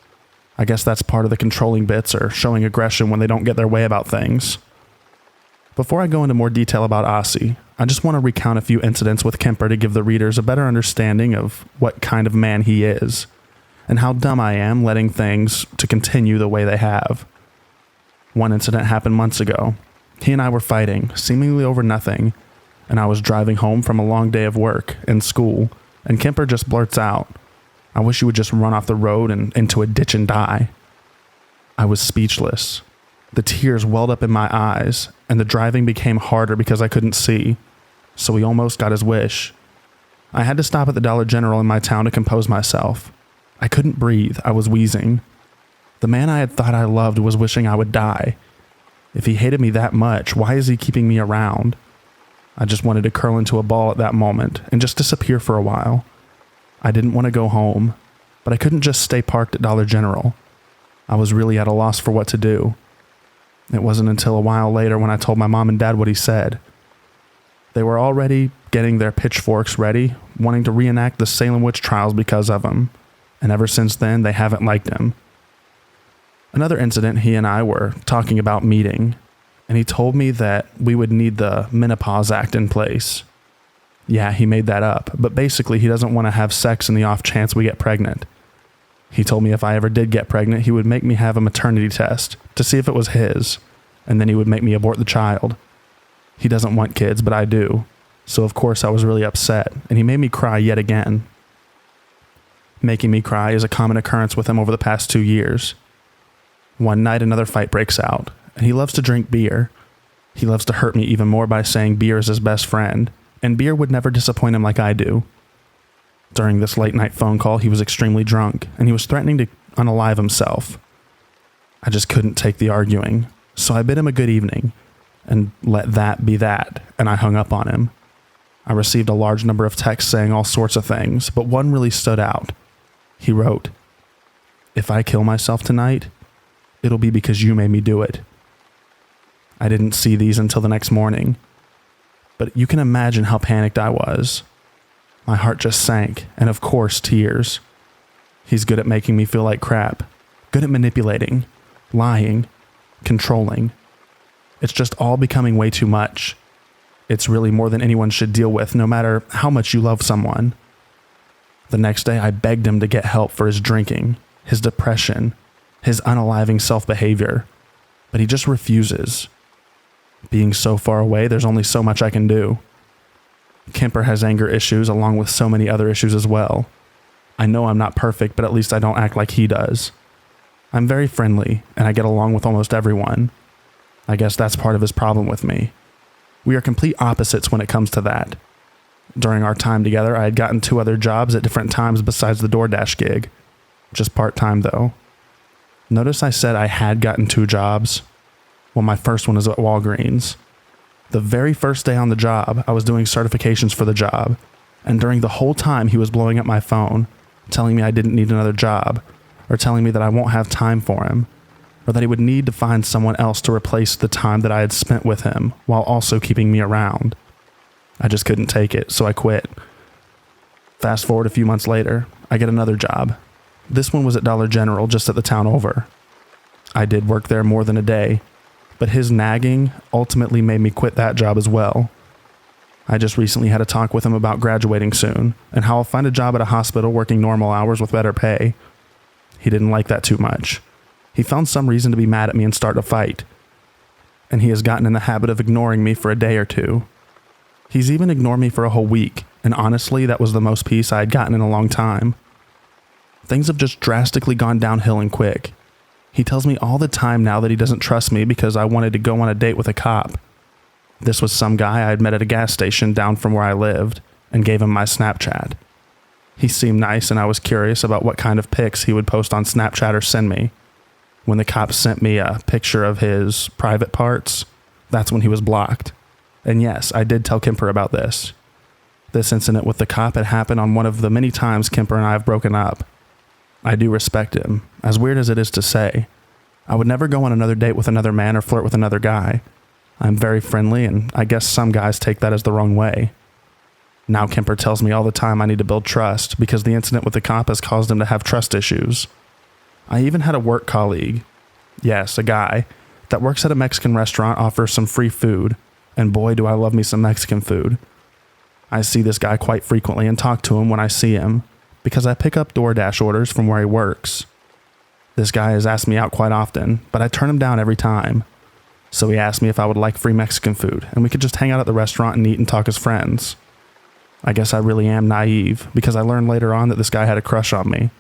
I guess that's part of the controlling bits or showing aggression when they don't get their way about things. Before I go into more detail about Aussie, I just want to recount a few incidents with Kemper to give the readers a better understanding of what kind of man he is, and how dumb I am letting things to continue the way they have. One incident happened months ago. He and I were fighting, seemingly over nothing, and I was driving home from a long day of work and school, and Kemper just blurts out, "I wish you would just run off the road and into a ditch and die." I was speechless. The tears welled up in my eyes, and the driving became harder because I couldn't see, so he almost got his wish. I had to stop at the Dollar General in my town to compose myself. I couldn't breathe. I was wheezing. The man I had thought I loved was wishing I would die. If he hated me that much, why is he keeping me around? I just wanted to curl into a ball at that moment and just disappear for a while. I didn't want to go home, but I couldn't just stay parked at Dollar General. I was really at a loss for what to do. It wasn't until a while later when I told my mom and dad what he said. They were already getting their pitchforks ready, wanting to reenact the Salem witch trials because of him. And ever since then, they haven't liked him. Another incident, he and I were talking about meeting, and he told me that we would need the Menopause Act in place. Yeah, he made that up, but basically he doesn't want to have sex in the off chance we get pregnant. He told me if I ever did get pregnant, he would make me have a maternity test to see if it was his, and then he would make me abort the child. He doesn't want kids, but I do, so of course I was really upset, and he made me cry yet again. Making me cry is a common occurrence with him over the past 2 years. One night another fight breaks out, and he loves to drink beer. He loves to hurt me even more by saying beer is his best friend, and beer would never disappoint him like I do. During this late night phone call, he was extremely drunk, and he was threatening to unalive himself. I just couldn't take the arguing, so I bid him a good evening, and let that be that, and I hung up on him. I received a large number of texts saying all sorts of things, but one really stood out. He wrote, "If I kill myself tonight, it'll be because you made me do it." I didn't see these until the next morning, but you can imagine how panicked I was. My heart just sank, and of course, tears. He's good at making me feel like crap, good at manipulating, lying, controlling. It's just all becoming way too much. It's really more than anyone should deal with, no matter how much you love someone. The next day, I begged him to get help for his drinking, his depression, his unaliving self-behavior, but he just refuses. Being so far away, there's only so much I can do. Kemper has anger issues along with so many other issues as well. I know I'm not perfect, but at least I don't act like he does. I'm very friendly, and I get along with almost everyone. I guess that's part of his problem with me. We are complete opposites when it comes to that. During our time together, I had gotten 2 other jobs at different times besides the DoorDash gig. Just part-time though. Notice I said I had gotten 2 jobs. Well, my first one is at Walgreens. The very first day on the job, I was doing certifications for the job, and during the whole time he was blowing up my phone, telling me I didn't need another job, or telling me that I won't have time for him, or that he would need to find someone else to replace the time that I had spent with him while also keeping me around. I just couldn't take it, so I quit. Fast forward a few months later, I get another job. This one was at Dollar General just at the town over. I did work there more than a day, but his nagging ultimately made me quit that job as well. I just recently had a talk with him about graduating soon and how I'll find a job at a hospital working normal hours with better pay. He didn't like that too much. He found some reason to be mad at me and start a fight. And he has gotten in the habit of ignoring me for a day or 2. He's even ignored me for a whole week, and honestly, that was the most peace I had gotten in a long time. Things have just drastically gone downhill and quick. He tells me all the time now that he doesn't trust me because I wanted to go on a date with a cop. This was some guy I had met at a gas station down from where I lived, and gave him my Snapchat. He seemed nice, and I was curious about what kind of pics he would post on Snapchat or send me. When the cop sent me a picture of his private parts, that's when he was blocked. And yes, I did tell Kemper about this. This incident with the cop had happened on one of the many times Kemper and I have broken up. I do respect him, as weird as it is to say. I would never go on another date with another man or flirt with another guy. I'm very friendly, and I guess some guys take that as the wrong way. Now Kemper tells me all the time I need to build trust because the incident with the cop has caused him to have trust issues. I even had a work colleague, yes, a guy, that works at a Mexican restaurant offers some free food, and boy do I love me some Mexican food. I see this guy quite frequently and talk to him when I see him, because I pick up DoorDash orders from where he works. This guy has asked me out quite often, but I turn him down every time. So he asked me if I would like free Mexican food, and we could just hang out at the restaurant and eat and talk as friends. I guess I really am naive, because I learned later on that this guy had a crush on me.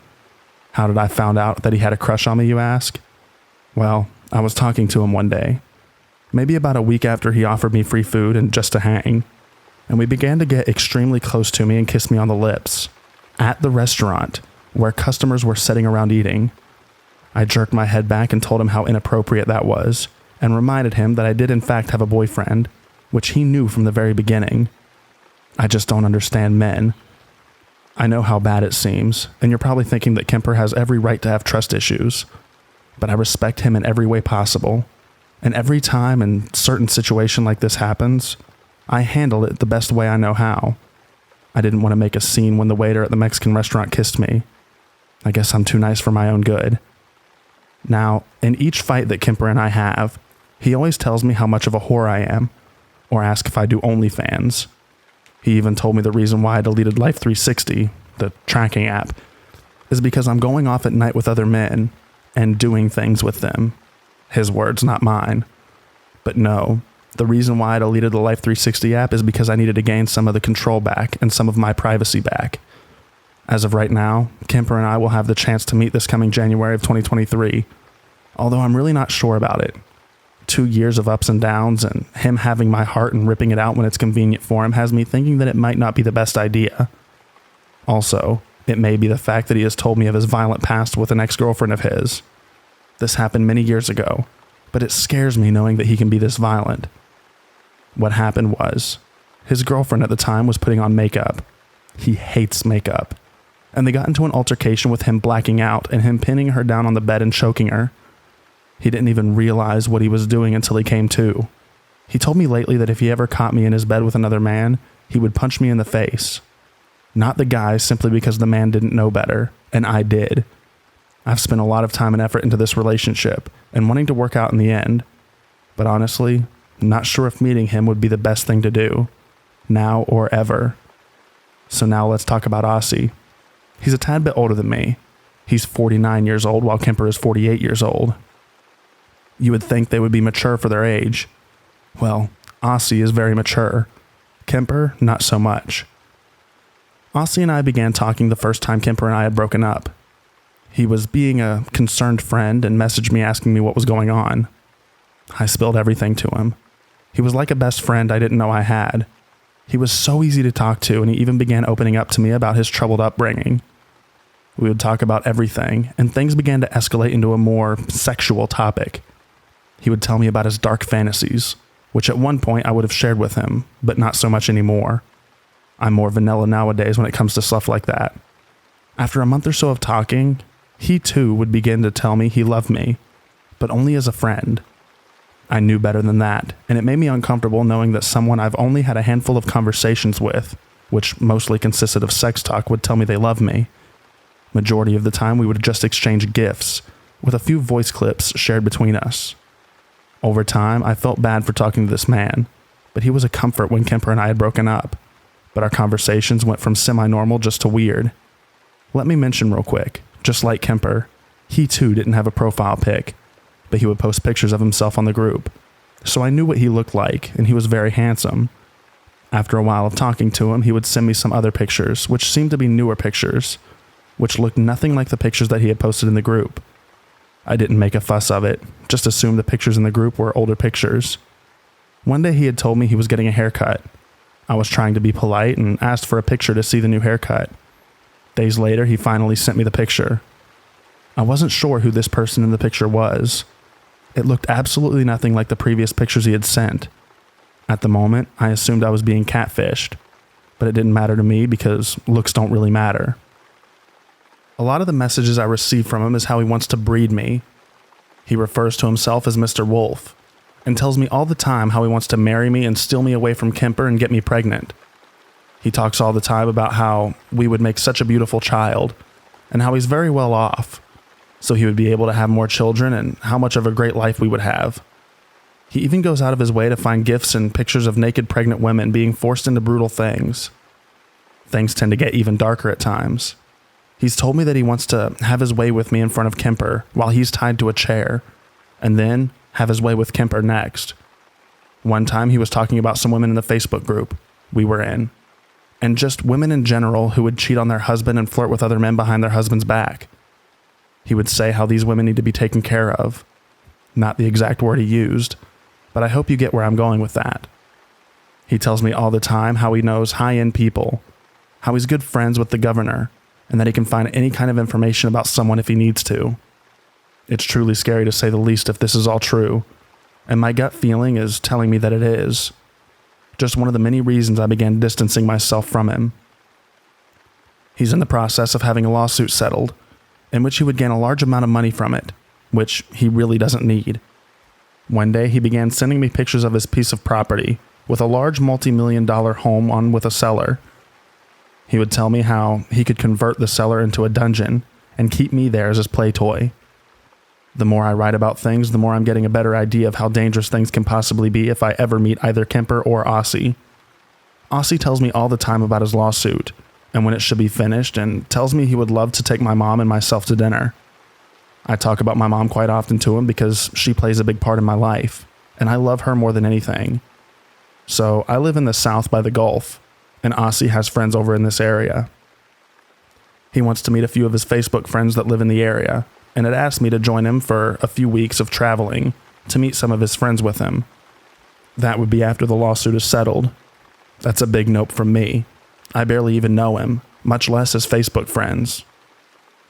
How did I find out that he had a crush on me, you ask? Well, I was talking to him one day, maybe about a week after he offered me free food and just to hang, and we began to get extremely close to me and kiss me on the lips, at the restaurant, where customers were sitting around eating. I jerked my head back and told him how inappropriate that was, and reminded him that I did in fact have a boyfriend, which he knew from the very beginning. I just don't understand men. I know how bad it seems, and you're probably thinking that Kemper has every right to have trust issues, but I respect him in every way possible, and every time a certain situation like this happens, I handle it the best way I know how. I didn't want to make a scene when the waiter at the Mexican restaurant kissed me. I guess I'm too nice for my own good. Now, in each fight that Kemper and I have, he always tells me how much of a whore I am, or asks if I do OnlyFans. He even told me the reason why I deleted Life360, the tracking app, is because I'm going off at night with other men and doing things with them. His words, not mine. But no, the reason why I deleted the Life360 app is because I needed to gain some of the control back and some of my privacy back. As of right now, Kemper and I will have the chance to meet this coming January of 2023, although I'm really not sure about it. 2 years of ups and downs, and him having my heart and ripping it out when it's convenient for him has me thinking that it might not be the best idea. Also, it may be the fact that he has told me of his violent past with an ex-girlfriend of his. This happened many years ago, but it scares me knowing that he can be this violent. What happened was, his girlfriend at the time was putting on makeup. He hates makeup. And they got into an altercation with him blacking out and him pinning her down on the bed and choking her. He didn't even realize what he was doing until he came to. He told me lately that if he ever caught me in his bed with another man, he would punch me in the face. Not the guy, simply because the man didn't know better, and I did. I've spent a lot of time and effort into this relationship, and wanting to work out in the end. But honestly, I'm not sure if meeting him would be the best thing to do, now or ever. So now let's talk about Aussie. He's a tad bit older than me. He's 49 years old, while Kemper is 48 years old. You would think they would be mature for their age. Well, Aussie is very mature. Kemper, not so much. Aussie and I began talking the first time Kemper and I had broken up. He was being a concerned friend and messaged me asking me what was going on. I spilled everything to him. He was like a best friend I didn't know I had. He was so easy to talk to, and he even began opening up to me about his troubled upbringing. We would talk about everything, and things began to escalate into a more sexual topic. He would tell me about his dark fantasies, which at one point I would have shared with him, but not so much anymore. I'm more vanilla nowadays when it comes to stuff like that. After a month or so of talking, he too would begin to tell me he loved me, but only as a friend. I knew better than that, and it made me uncomfortable knowing that someone I've only had a handful of conversations with, which mostly consisted of sex talk, would tell me they love me. Majority of the time we would just exchange gifts, with a few voice clips shared between us. Over time, I felt bad for talking to this man, but he was a comfort when Kemper and I had broken up, but our conversations went from semi-normal just to weird. Let me mention real quick, just like Kemper, he too didn't have a profile pic, but he would post pictures of himself on the group, so I knew what he looked like, and he was very handsome. After a while of talking to him, he would send me some other pictures, which seemed to be newer pictures, which looked nothing like the pictures that he had posted in the group. I didn't make a fuss of it, just assumed the pictures in the group were older pictures. One day he had told me he was getting a haircut. I was trying to be polite and asked for a picture to see the new haircut. Days later, he finally sent me the picture. I wasn't sure who this person in the picture was. It looked absolutely nothing like the previous pictures he had sent. At the moment, I assumed I was being catfished, but it didn't matter to me because looks don't really matter. A lot of the messages I receive from him is how he wants to breed me. He refers to himself as Mr. Wolf, and tells me all the time how he wants to marry me and steal me away from Kemper and get me pregnant. He talks all the time about how we would make such a beautiful child, and how he's very well off, so he would be able to have more children and how much of a great life we would have. He even goes out of his way to find gifts and pictures of naked pregnant women being forced into brutal things. Things tend to get even darker at times. He's told me that he wants to have his way with me in front of Kemper while he's tied to a chair, and then have his way with Kemper next. One time he was talking about some women in the Facebook group we were in, and just women in general who would cheat on their husband and flirt with other men behind their husband's back. He would say how these women need to be taken care of. Not the exact word he used, but I hope you get where I'm going with that. He tells me all the time how he knows high-end people, how he's good friends with the governor, and that he can find any kind of information about someone if he needs to. It's truly scary to say the least if this is all true, and my gut feeling is telling me that it is. Just one of the many reasons I began distancing myself from him. He's in the process of having a lawsuit settled, in which he would gain a large amount of money from it, which he really doesn't need. One day he began sending me pictures of his piece of property, with a large multi-million-dollar home on with a cellar. He would tell me how he could convert the cellar into a dungeon and keep me there as his play toy. The more I write about things, the more I'm getting a better idea of how dangerous things can possibly be if I ever meet either Kemper or Aussie. Aussie tells me all the time about his lawsuit, and when it should be finished, and tells me he would love to take my mom and myself to dinner. I talk about my mom quite often to him because she plays a big part in my life, and I love her more than anything. So I live in the South by the Gulf, and Aussie has friends over in this area. He wants to meet a few of his Facebook friends that live in the area, and had asked me to join him for a few weeks of traveling to meet some of his friends with him. That would be after the lawsuit is settled. That's a big nope from me. I barely even know him, much less his Facebook friends.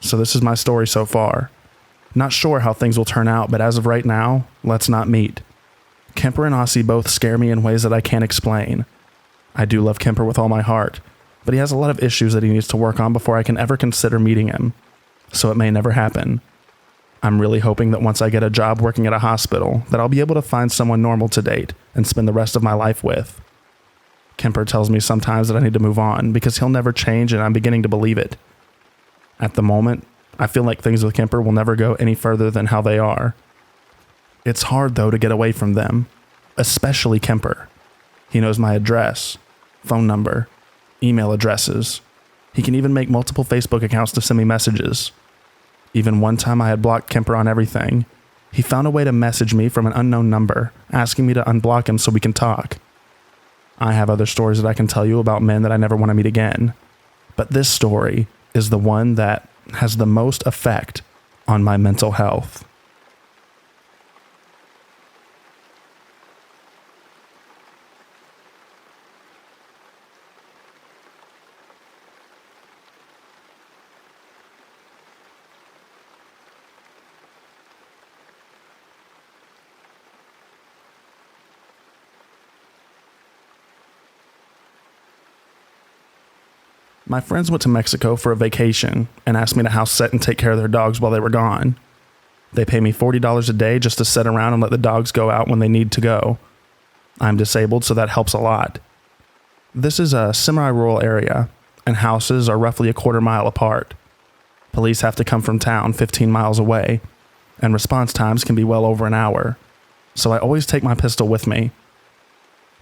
So this is my story so far. Not sure how things will turn out, but as of right now, let's not meet. Kemper and Aussie both scare me in ways that I can't explain. I do love Kemper with all my heart, but he has a lot of issues that he needs to work on before I can ever consider meeting him, so it may never happen. I'm really hoping that once I get a job working at a hospital, that I'll be able to find someone normal to date and spend the rest of my life with. Kemper tells me sometimes that I need to move on because he'll never change, and I'm beginning to believe it. At the moment, I feel like things with Kemper will never go any further than how they are. It's hard, though, to get away from them, especially Kemper. He knows my address, phone number, email addresses. He can even make multiple Facebook accounts to send me messages. Even one time I had blocked Kemper on everything. He found a way to message me from an unknown number, asking me to unblock him so we can talk. I have other stories that I can tell you about men that I never want to meet again. But this story is the one that has the most effect on my mental health. My friends went to Mexico for a vacation and asked me to house sit and take care of their dogs while they were gone. They pay me $40 a day just to sit around and let the dogs go out when they need to go. I'm disabled, so that helps a lot. This is a semi-rural area, and houses are roughly a quarter mile apart. Police have to come from town 15 miles away, and response times can be well over an hour, so I always take my pistol with me.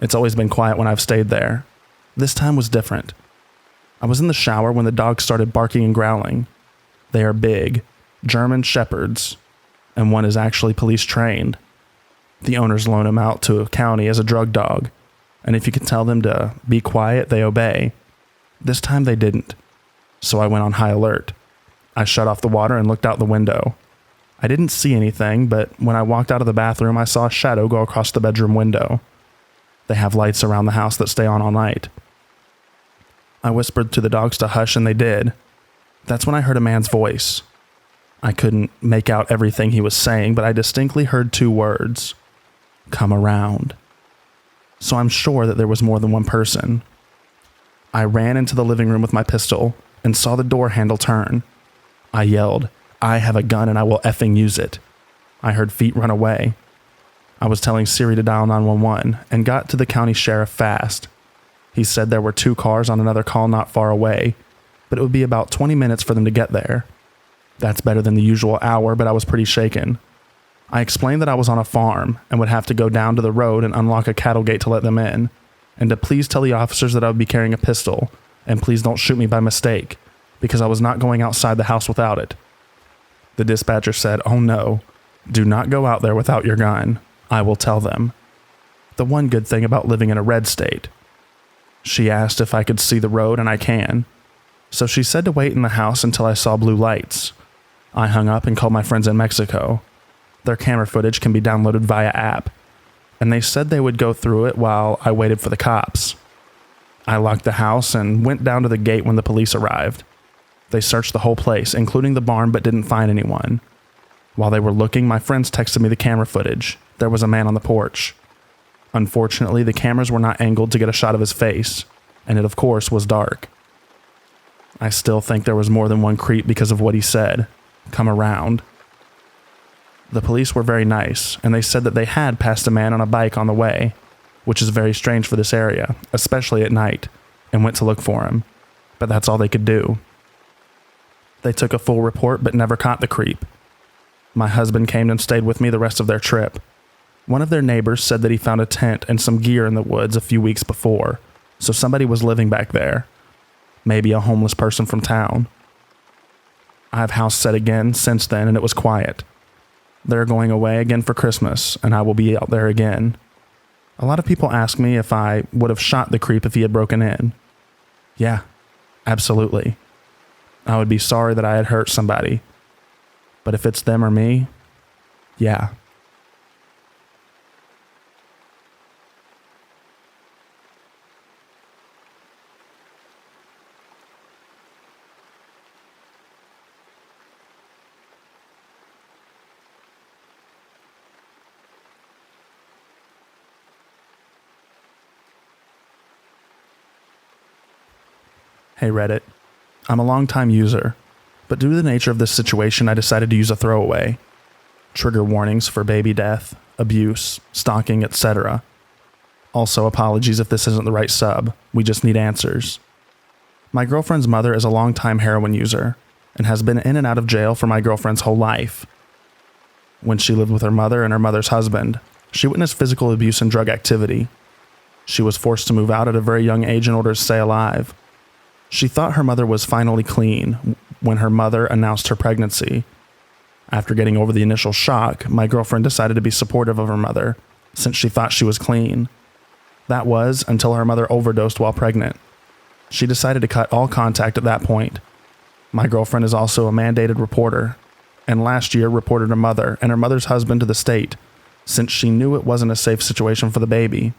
It's always been quiet when I've stayed there. This time was different. I was in the shower when the dogs started barking and growling. They are big, German shepherds, and one is actually police trained. The owners loan him out to a county as a drug dog, and if you can tell them to be quiet, they obey. This time they didn't, so I went on high alert. I shut off the water and looked out the window. I didn't see anything, but when I walked out of the bathroom, I saw a shadow go across the bedroom window. They have lights around the house that stay on all night. I whispered to the dogs to hush, and they did. That's when I heard a man's voice. I couldn't make out everything he was saying, but I distinctly heard 2 words. Come around. So I'm sure that there was more than one person. I ran into the living room with my pistol and saw the door handle turn. I yelled, I have a gun and I will effing use it. I heard feet run away. I was telling Siri to dial 911 and got to the county sheriff fast. He said there were 2 cars on another call not far away, but it would be about 20 minutes for them to get there. That's better than the usual hour, but I was pretty shaken. I explained that I was on a farm and would have to go down to the road and unlock a cattle gate to let them in, and to please tell the officers that I would be carrying a pistol, and please don't shoot me by mistake, because I was not going outside the house without it. The dispatcher said, oh no, do not go out there without your gun. I will tell them. The one good thing about living in a red state. She asked if I could see the road, and I can. So she said to wait in the house until I saw blue lights. I hung up and called my friends in Mexico. Their camera footage can be downloaded via app, and they said they would go through it while I waited for the cops. I locked the house and went down to the gate when the police arrived. They searched the whole place, including the barn, but didn't find anyone. While they were looking, my friends texted me the camera footage. There was a man on the porch. Unfortunately, the cameras were not angled to get a shot of his face, and it of course was dark. I still think there was more than one creep because of what he said. Come around. The police were very nice, and they said that they had passed a man on a bike on the way, which is very strange for this area, especially at night, and went to look for him. But that's all they could do. They took a full report but never caught the creep. My husband came and stayed with me the rest of their trip. One of their neighbors said that he found a tent and some gear in the woods a few weeks before, so somebody was living back there. Maybe a homeless person from town. I've house set again since then, and it was quiet. They're going away again for Christmas, and I will be out there again. A lot of people ask me if I would have shot the creep if he had broken in. Yeah, absolutely. I would be sorry that I had hurt somebody. But if it's them or me, yeah. Hey Reddit, I'm a long-time user, but due to the nature of this situation, I decided to use a throwaway. Trigger warnings for baby death, abuse, stalking, etc. Also, apologies if this isn't the right sub, we just need answers. My girlfriend's mother is a long-time heroin user, and has been in and out of jail for my girlfriend's whole life. When she lived with her mother and her mother's husband, she witnessed physical abuse and drug activity. She was forced to move out at a very young age in order to stay alive. She thought her mother was finally clean when her mother announced her pregnancy. After getting over the initial shock, my girlfriend decided to be supportive of her mother, since she thought she was clean. That was until her mother overdosed while pregnant. She decided to cut all contact at that point. My girlfriend is also a mandated reporter, and last year reported her mother and her mother's husband to the state, since she knew it wasn't a safe situation for the baby.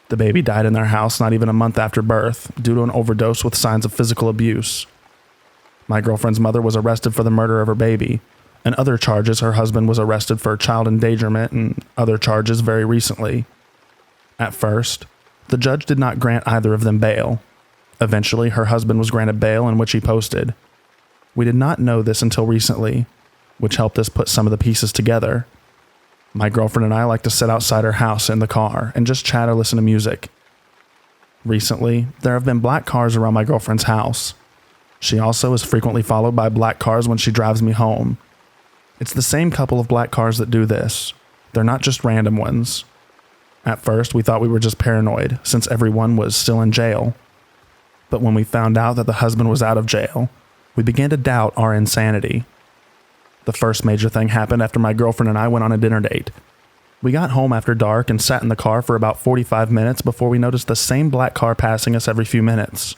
The baby died in their house not even a month after birth, due to an overdose with signs of physical abuse. My girlfriend's mother was arrested for the murder of her baby, and other charges. Her husband was arrested for child endangerment and other charges very recently. At first, the judge did not grant either of them bail. Eventually, her husband was granted bail, in which he posted. We did not know this until recently, which helped us put some of the pieces together. My girlfriend and I like to sit outside her house in the car and just chat or listen to music. Recently, there have been black cars around my girlfriend's house. She also is frequently followed by black cars when she drives me home. It's the same couple of black cars that do this. They're not just random ones. At first, we thought we were just paranoid, since everyone was still in jail. But when we found out that the husband was out of jail, we began to doubt our insanity. The first major thing happened after my girlfriend and I went on a dinner date. We got home after dark and sat in the car for about 45 minutes before we noticed the same black car passing us every few minutes.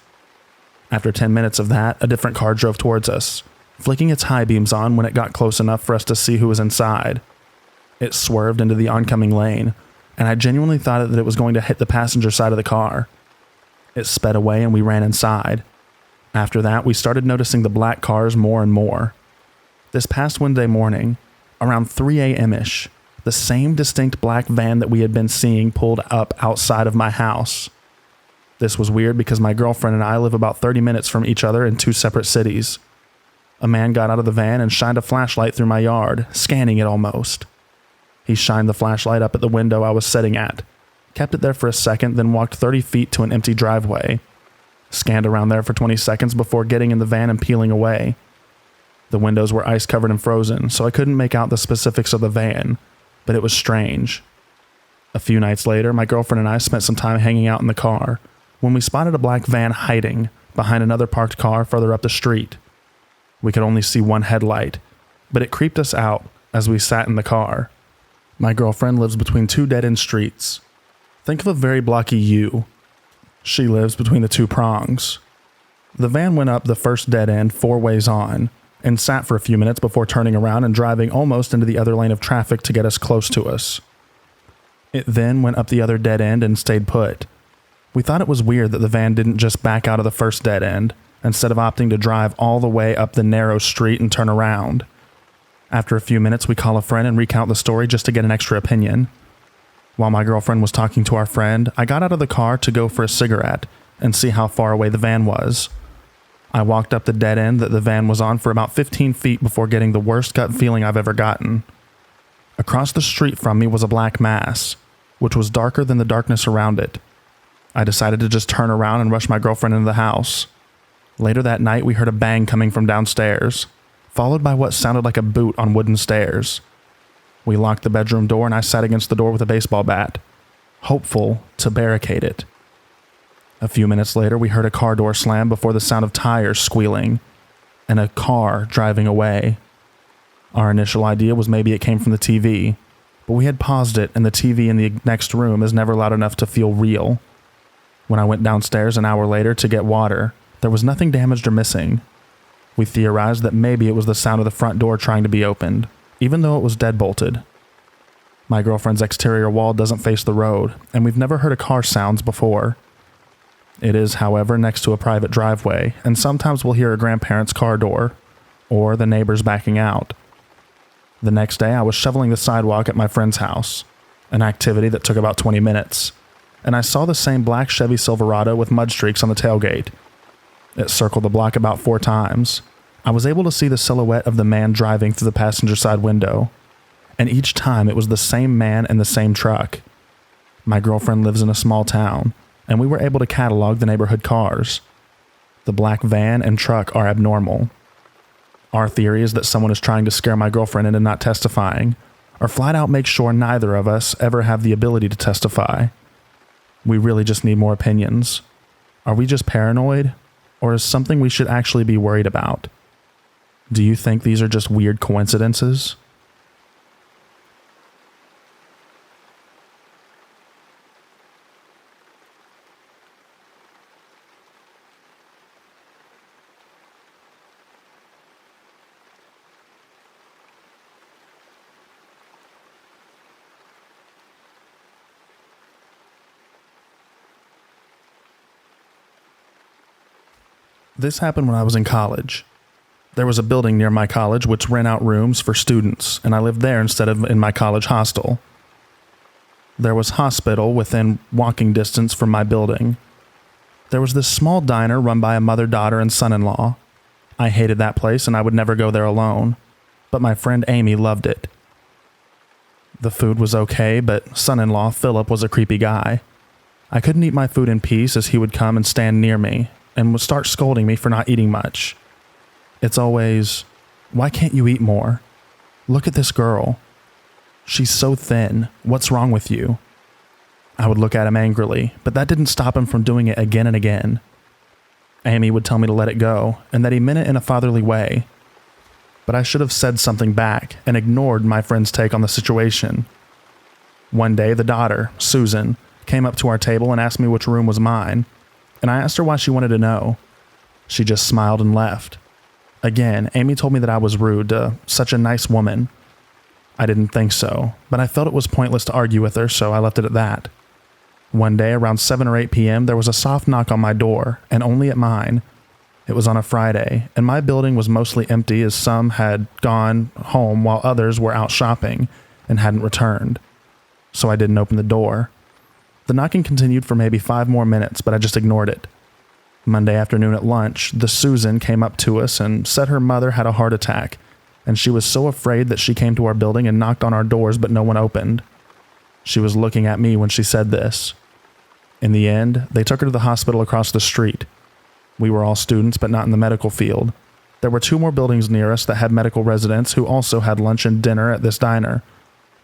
After 10 minutes of that, a different car drove towards us, flicking its high beams on when it got close enough for us to see who was inside. It swerved into the oncoming lane, and I genuinely thought that it was going to hit the passenger side of the car. It sped away and we ran inside. After that, we started noticing the black cars more and more. This past Wednesday morning, around 3 a.m.-ish, the same distinct black van that we had been seeing pulled up outside of my house. This was weird because my girlfriend and I live about 30 minutes from each other in two separate cities. A man got out of the van and shined a flashlight through my yard, scanning it almost. He shined the flashlight up at the window I was sitting at, kept it there for a second, then walked 30 feet to an empty driveway, scanned around there for 20 seconds before getting in the van and peeling away. The windows were ice-covered and frozen, so I couldn't make out the specifics of the van, but it was strange. A few nights later, my girlfriend and I spent some time hanging out in the car when we spotted a black van hiding behind another parked car further up the street. We could only see one headlight, but it creeped us out as we sat in the car. My girlfriend lives between two dead-end streets. Think of a very blocky U. She lives between the two prongs. The van went up the first dead end 4 ways on, and sat for a few minutes before turning around and driving almost into the other lane of traffic to get us close to us. It then went up the other dead end and stayed put. We thought it was weird that the van didn't just back out of the first dead end, instead of opting to drive all the way up the narrow street and turn around. After a few minutes, we call a friend and recount the story just to get an extra opinion. While my girlfriend was talking to our friend, I got out of the car to go for a cigarette and see how far away the van was. I walked up the dead end that the van was on for about 15 feet before getting the worst gut feeling I've ever gotten. Across the street from me was a black mass, which was darker than the darkness around it. I decided to just turn around and rush my girlfriend into the house. Later that night, we heard a bang coming from downstairs, followed by what sounded like a boot on wooden stairs. We locked the bedroom door and I sat against the door with a baseball bat, hopeful to barricade it. A few minutes later, we heard a car door slam before the sound of tires squealing, and a car driving away. Our initial idea was maybe it came from the TV, but we had paused it and the TV in the next room is never loud enough to feel real. When I went downstairs an hour later to get water, there was nothing damaged or missing. We theorized that maybe it was the sound of the front door trying to be opened, even though it was deadbolted. My girlfriend's exterior wall doesn't face the road, and we've never heard a car sounds before. It is, however, next to a private driveway, and sometimes we'll hear a grandparent's car door, or the neighbors backing out. The next day, I was shoveling the sidewalk at my friend's house, an activity that took about 20 minutes, and I saw the same black Chevy Silverado with mud streaks on the tailgate. It circled the block about 4 times. I was able to see the silhouette of the man driving through the passenger side window, and each time it was the same man and the same truck. My girlfriend lives in a small town, and we were able to catalog the neighborhood cars. The black van and truck are abnormal. Our theory is that someone is trying to scare my girlfriend into not testifying, or flat out make sure neither of us ever have the ability to testify. We really just need more opinions. Are we just paranoid, or is something we should actually be worried about? Do you think these are just weird coincidences? This happened when I was in college. There was a building near my college which rent out rooms for students, and I lived there instead of in my college hostel. There was hospital within walking distance from my building. There was this small diner run by a mother, daughter, and son-in-law. I hated that place and I would never go there alone, but my friend Amy loved it. The food was okay, but son-in-law Philip was a creepy guy. I couldn't eat my food in peace as he would come and stand near me and would start scolding me for not eating much. It's always, "Why can't you eat more? Look at this girl. She's so thin. What's wrong with you?" I would look at him angrily, but that didn't stop him from doing it again and again. Amy would tell me to let it go, and that he meant it in a fatherly way. But I should have said something back and ignored my friend's take on the situation. One day, the daughter, Susan, came up to our table and asked me which room was mine, and I asked her why she wanted to know. She just smiled and left. Again, Amy told me that I was rude to such a nice woman. I didn't think so, but I felt it was pointless to argue with her, so I left it at that. One day, around 7 or 8 p.m., there was a soft knock on my door, and only at mine. It was on a Friday, and my building was mostly empty as some had gone home while others were out shopping and hadn't returned. So I didn't open the door. The knocking continued for maybe 5 more minutes, but I just ignored it. Monday afternoon at lunch, the Susan came up to us and said her mother had a heart attack, and she was so afraid that she came to our building and knocked on our doors, but no one opened. She was looking at me when she said this. In the end, they took her to the hospital across the street. We were all students, but not in the medical field. There were 2 more buildings near us that had medical residents who also had lunch and dinner at this diner,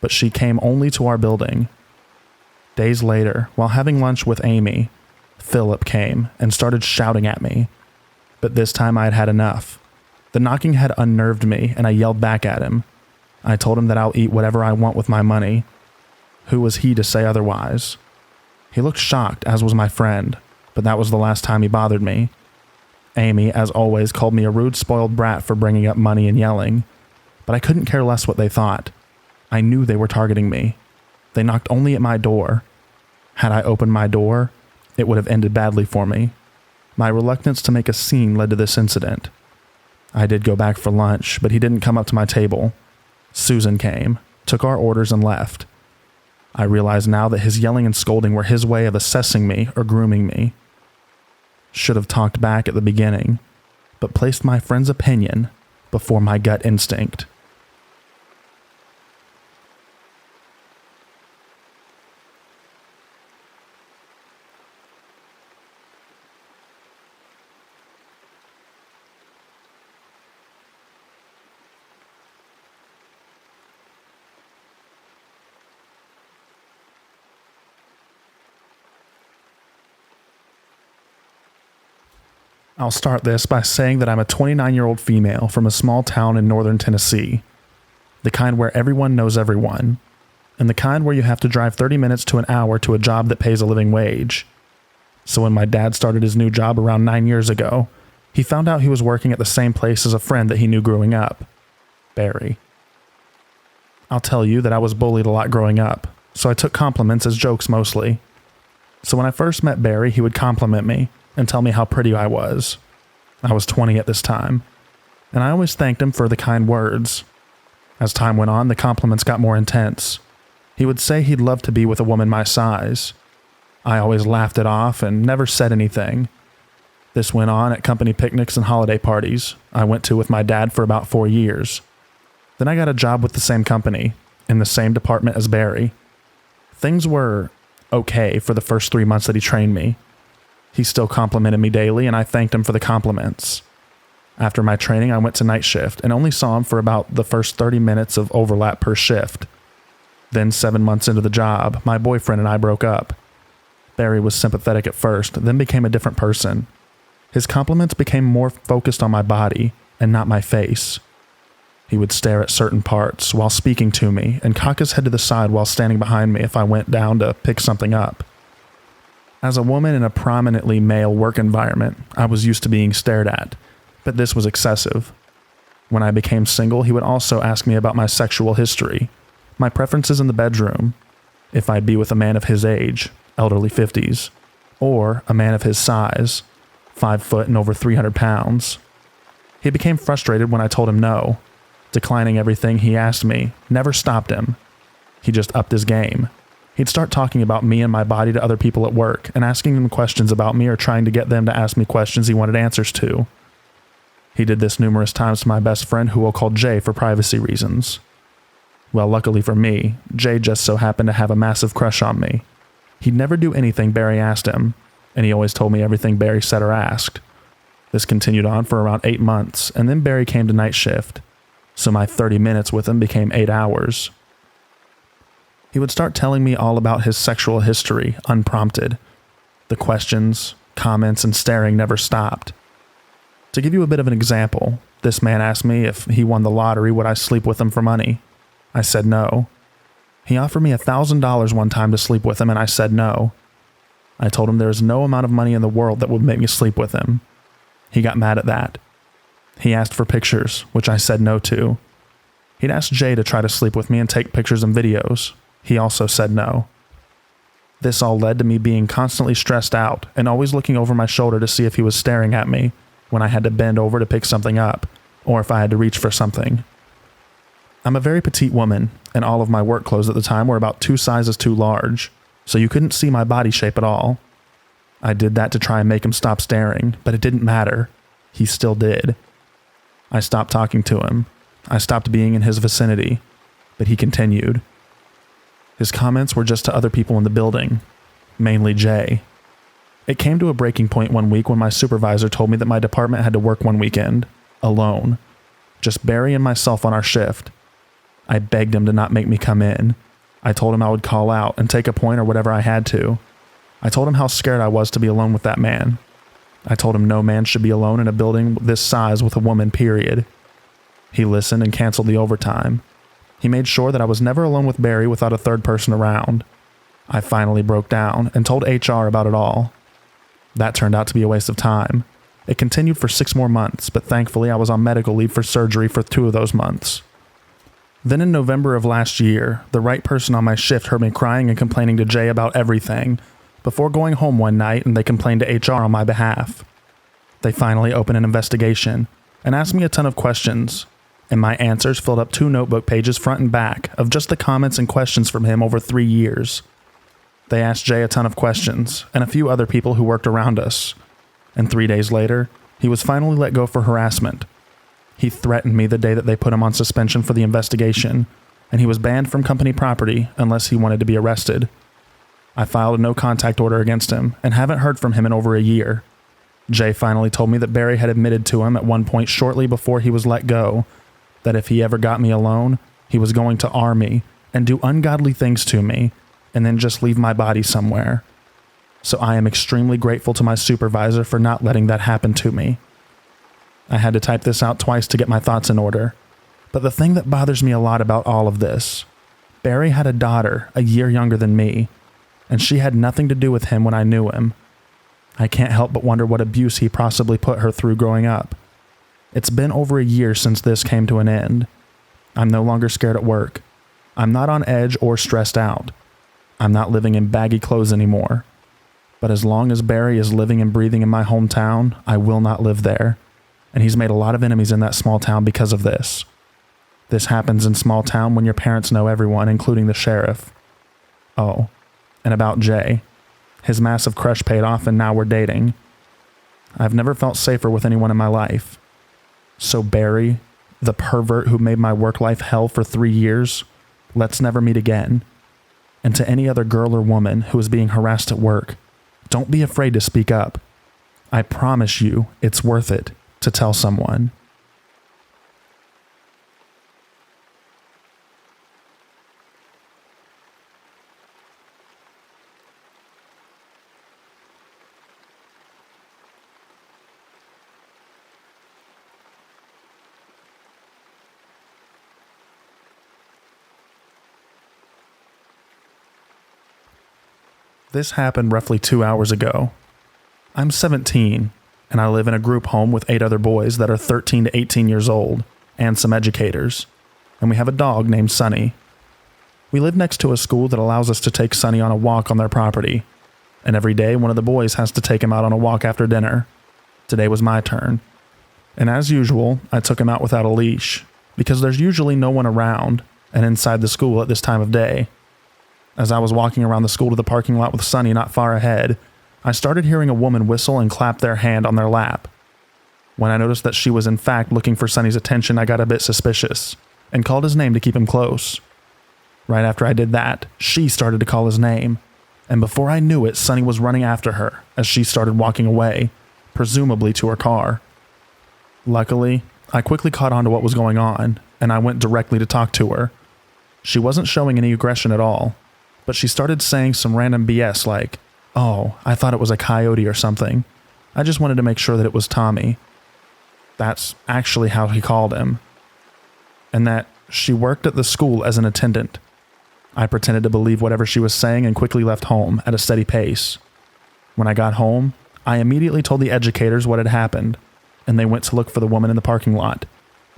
but she came only to our building. Days later, while having lunch with Amy, Philip came and started shouting at me. But this time I had had enough. The knocking had unnerved me, and I yelled back at him. I told him that I'll eat whatever I want with my money. Who was he to say otherwise? He looked shocked, as was my friend, but that was the last time he bothered me. Amy, as always, called me a rude, spoiled brat for bringing up money and yelling, but I couldn't care less what they thought. I knew they were targeting me. They knocked only at my door. Had I opened my door, it would have ended badly for me. My reluctance to make a scene led to this incident. I did go back for lunch, but he didn't come up to my table. Susan came, took our orders, and left. I realize now that his yelling and scolding were his way of assessing me or grooming me. Should have talked back at the beginning, but placed my friend's opinion before my gut instinct. I'll start this by saying that I'm a 29-year-old female from a small town in northern Tennessee. The kind where everyone knows everyone, and the kind where you have to drive 30 minutes to an hour to a job that pays a living wage. So when my dad started his new job around 9 years ago, he found out he was working at the same place as a friend that he knew growing up, Barry. I'll tell you that I was bullied a lot growing up, so I took compliments as jokes mostly. So when I first met Barry, he would compliment me and tell me how pretty I was. I was 20 at this time, and I always thanked him for the kind words. As time went on, the compliments got more intense. He would say he'd love to be with a woman my size. I always laughed it off and never said anything. This went on at company picnics and holiday parties I went to with my dad for about 4 years. Then I got a job with the same company, in the same department as Barry. Things were okay for the first 3 months that he trained me. He still complimented me daily, and I thanked him for the compliments. After my training, I went to night shift and only saw him for about the first 30 minutes of overlap per shift. Then 7 months into the job, my boyfriend and I broke up. Barry was sympathetic at first, then became a different person. His compliments became more focused on my body and not my face. He would stare at certain parts while speaking to me and cock his head to the side while standing behind me if I went down to pick something up. As a woman in a prominently male work environment, I was used to being stared at, but this was excessive. When I became single, he would also ask me about my sexual history, my preferences in the bedroom, if I'd be with a man of his age, elderly 50s, or a man of his size, 5 foot and over 300 pounds. He became frustrated when I told him no. Declining everything he asked me never stopped him. He just upped his game. He'd start talking about me and my body to other people at work and asking them questions about me or trying to get them to ask me questions he wanted answers to. He did this numerous times to my best friend, who we'll call Jay for privacy reasons. Well, luckily for me, Jay just so happened to have a massive crush on me. He'd never do anything Barry asked him, and he always told me everything Barry said or asked. This continued on for around 8 months, and then Barry came to night shift, so my 30 minutes with him became 8 hours. He would start telling me all about his sexual history, unprompted. The questions, comments, and staring never stopped. To give you a bit of an example, this man asked me if he won the lottery, would I sleep with him for money? I said no. He offered me $1,000 one time to sleep with him, and I said no. I told him there is no amount of money in the world that would make me sleep with him. He got mad at that. He asked for pictures, which I said no to. He'd asked Jay to try to sleep with me and take pictures and videos. He also said no. This all led to me being constantly stressed out and always looking over my shoulder to see if he was staring at me when I had to bend over to pick something up, or if I had to reach for something. I'm a very petite woman, and all of my work clothes at the time were about 2 sizes too large, so you couldn't see my body shape at all. I did that to try and make him stop staring, but it didn't matter. He still did. I stopped talking to him. I stopped being in his vicinity, but he continued. His comments were just to other people in the building, mainly Jay. It came to a breaking point one week when my supervisor told me that my department had to work one weekend, alone. Just Barry and myself on our shift. I begged him to not make me come in. I told him I would call out and take a point or whatever I had to. I told him how scared I was to be alone with that man. I told him no man should be alone in a building this size with a woman, period. He listened and canceled the overtime. He made sure that I was never alone with Barry without a third person around. I finally broke down and told HR about it all. That turned out to be a waste of time. It continued for 6 more months, but thankfully I was on medical leave for surgery for 2 of those months. Then in November of last year, the right person on my shift heard me crying and complaining to Jay about everything before going home one night, and they complained to HR on my behalf. They finally opened an investigation and asked me a ton of questions, and my answers filled up 2 notebook pages front and back of just the comments and questions from him over 3 years. They asked Jay a ton of questions, and a few other people who worked around us. And 3 days later, he was finally let go for harassment. He threatened me the day that they put him on suspension for the investigation, and he was banned from company property unless he wanted to be arrested. I filed a no-contact order against him, and haven't heard from him in over a year. Jay finally told me that Barry had admitted to him at one point shortly before he was let go that if he ever got me alone, he was going to arm me and do ungodly things to me, and then just leave my body somewhere. So I am extremely grateful to my supervisor for not letting that happen to me. I had to type this out twice to get my thoughts in order. But the thing that bothers me a lot about all of this, Barry had a daughter a year younger than me, and she had nothing to do with him when I knew him. I can't help but wonder what abuse he possibly put her through growing up. It's been over a year since this came to an end. I'm no longer scared at work. I'm not on edge or stressed out. I'm not living in baggy clothes anymore. But as long as Barry is living and breathing in my hometown, I will not live there. And he's made a lot of enemies in that small town because of this. This happens in small town when your parents know everyone, including the sheriff. Oh, and about Jay. His massive crush paid off and now we're dating. I've never felt safer with anyone in my life. So Barry, the pervert who made my work life hell for 3 years, let's never meet again. And to any other girl or woman who is being harassed at work, don't be afraid to speak up. I promise you it's worth it to tell someone. This happened roughly 2 hours ago. I'm 17, and I live in a group home with 8 other boys that are 13 to 18 years old, and some educators, and we have a dog named Sunny. We live next to a school that allows us to take Sunny on a walk on their property, and every day one of the boys has to take him out on a walk after dinner. Today was my turn. And as usual, I took him out without a leash, because there's usually no one around and inside the school at this time of day. As I was walking around the school to the parking lot with Sunny not far ahead, I started hearing a woman whistle and clap their hand on their lap. When I noticed that she was in fact looking for Sunny's attention, I got a bit suspicious and called his name to keep him close. Right after I did that, she started to call his name, and before I knew it, Sunny was running after her as she started walking away, presumably to her car. Luckily, I quickly caught on to what was going on, and I went directly to talk to her. She wasn't showing any aggression at all, but she started saying some random BS like, "Oh, I thought it was a coyote or something. I just wanted to make sure that it was Tommy." That's actually how he called him. And that she worked at the school as an attendant. I pretended to believe whatever she was saying and quickly left home at a steady pace. When I got home, I immediately told the educators what had happened, and they went to look for the woman in the parking lot.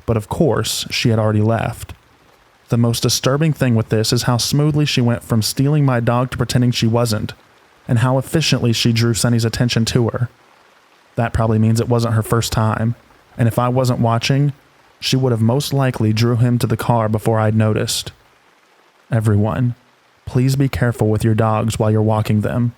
But of course, she had already left. The most disturbing thing with this is how smoothly she went from stealing my dog to pretending she wasn't, and how efficiently she drew Sunny's attention to her. That probably means it wasn't her first time, and if I wasn't watching, she would have most likely drew him to the car before I'd noticed. Everyone, please be careful with your dogs while you're walking them.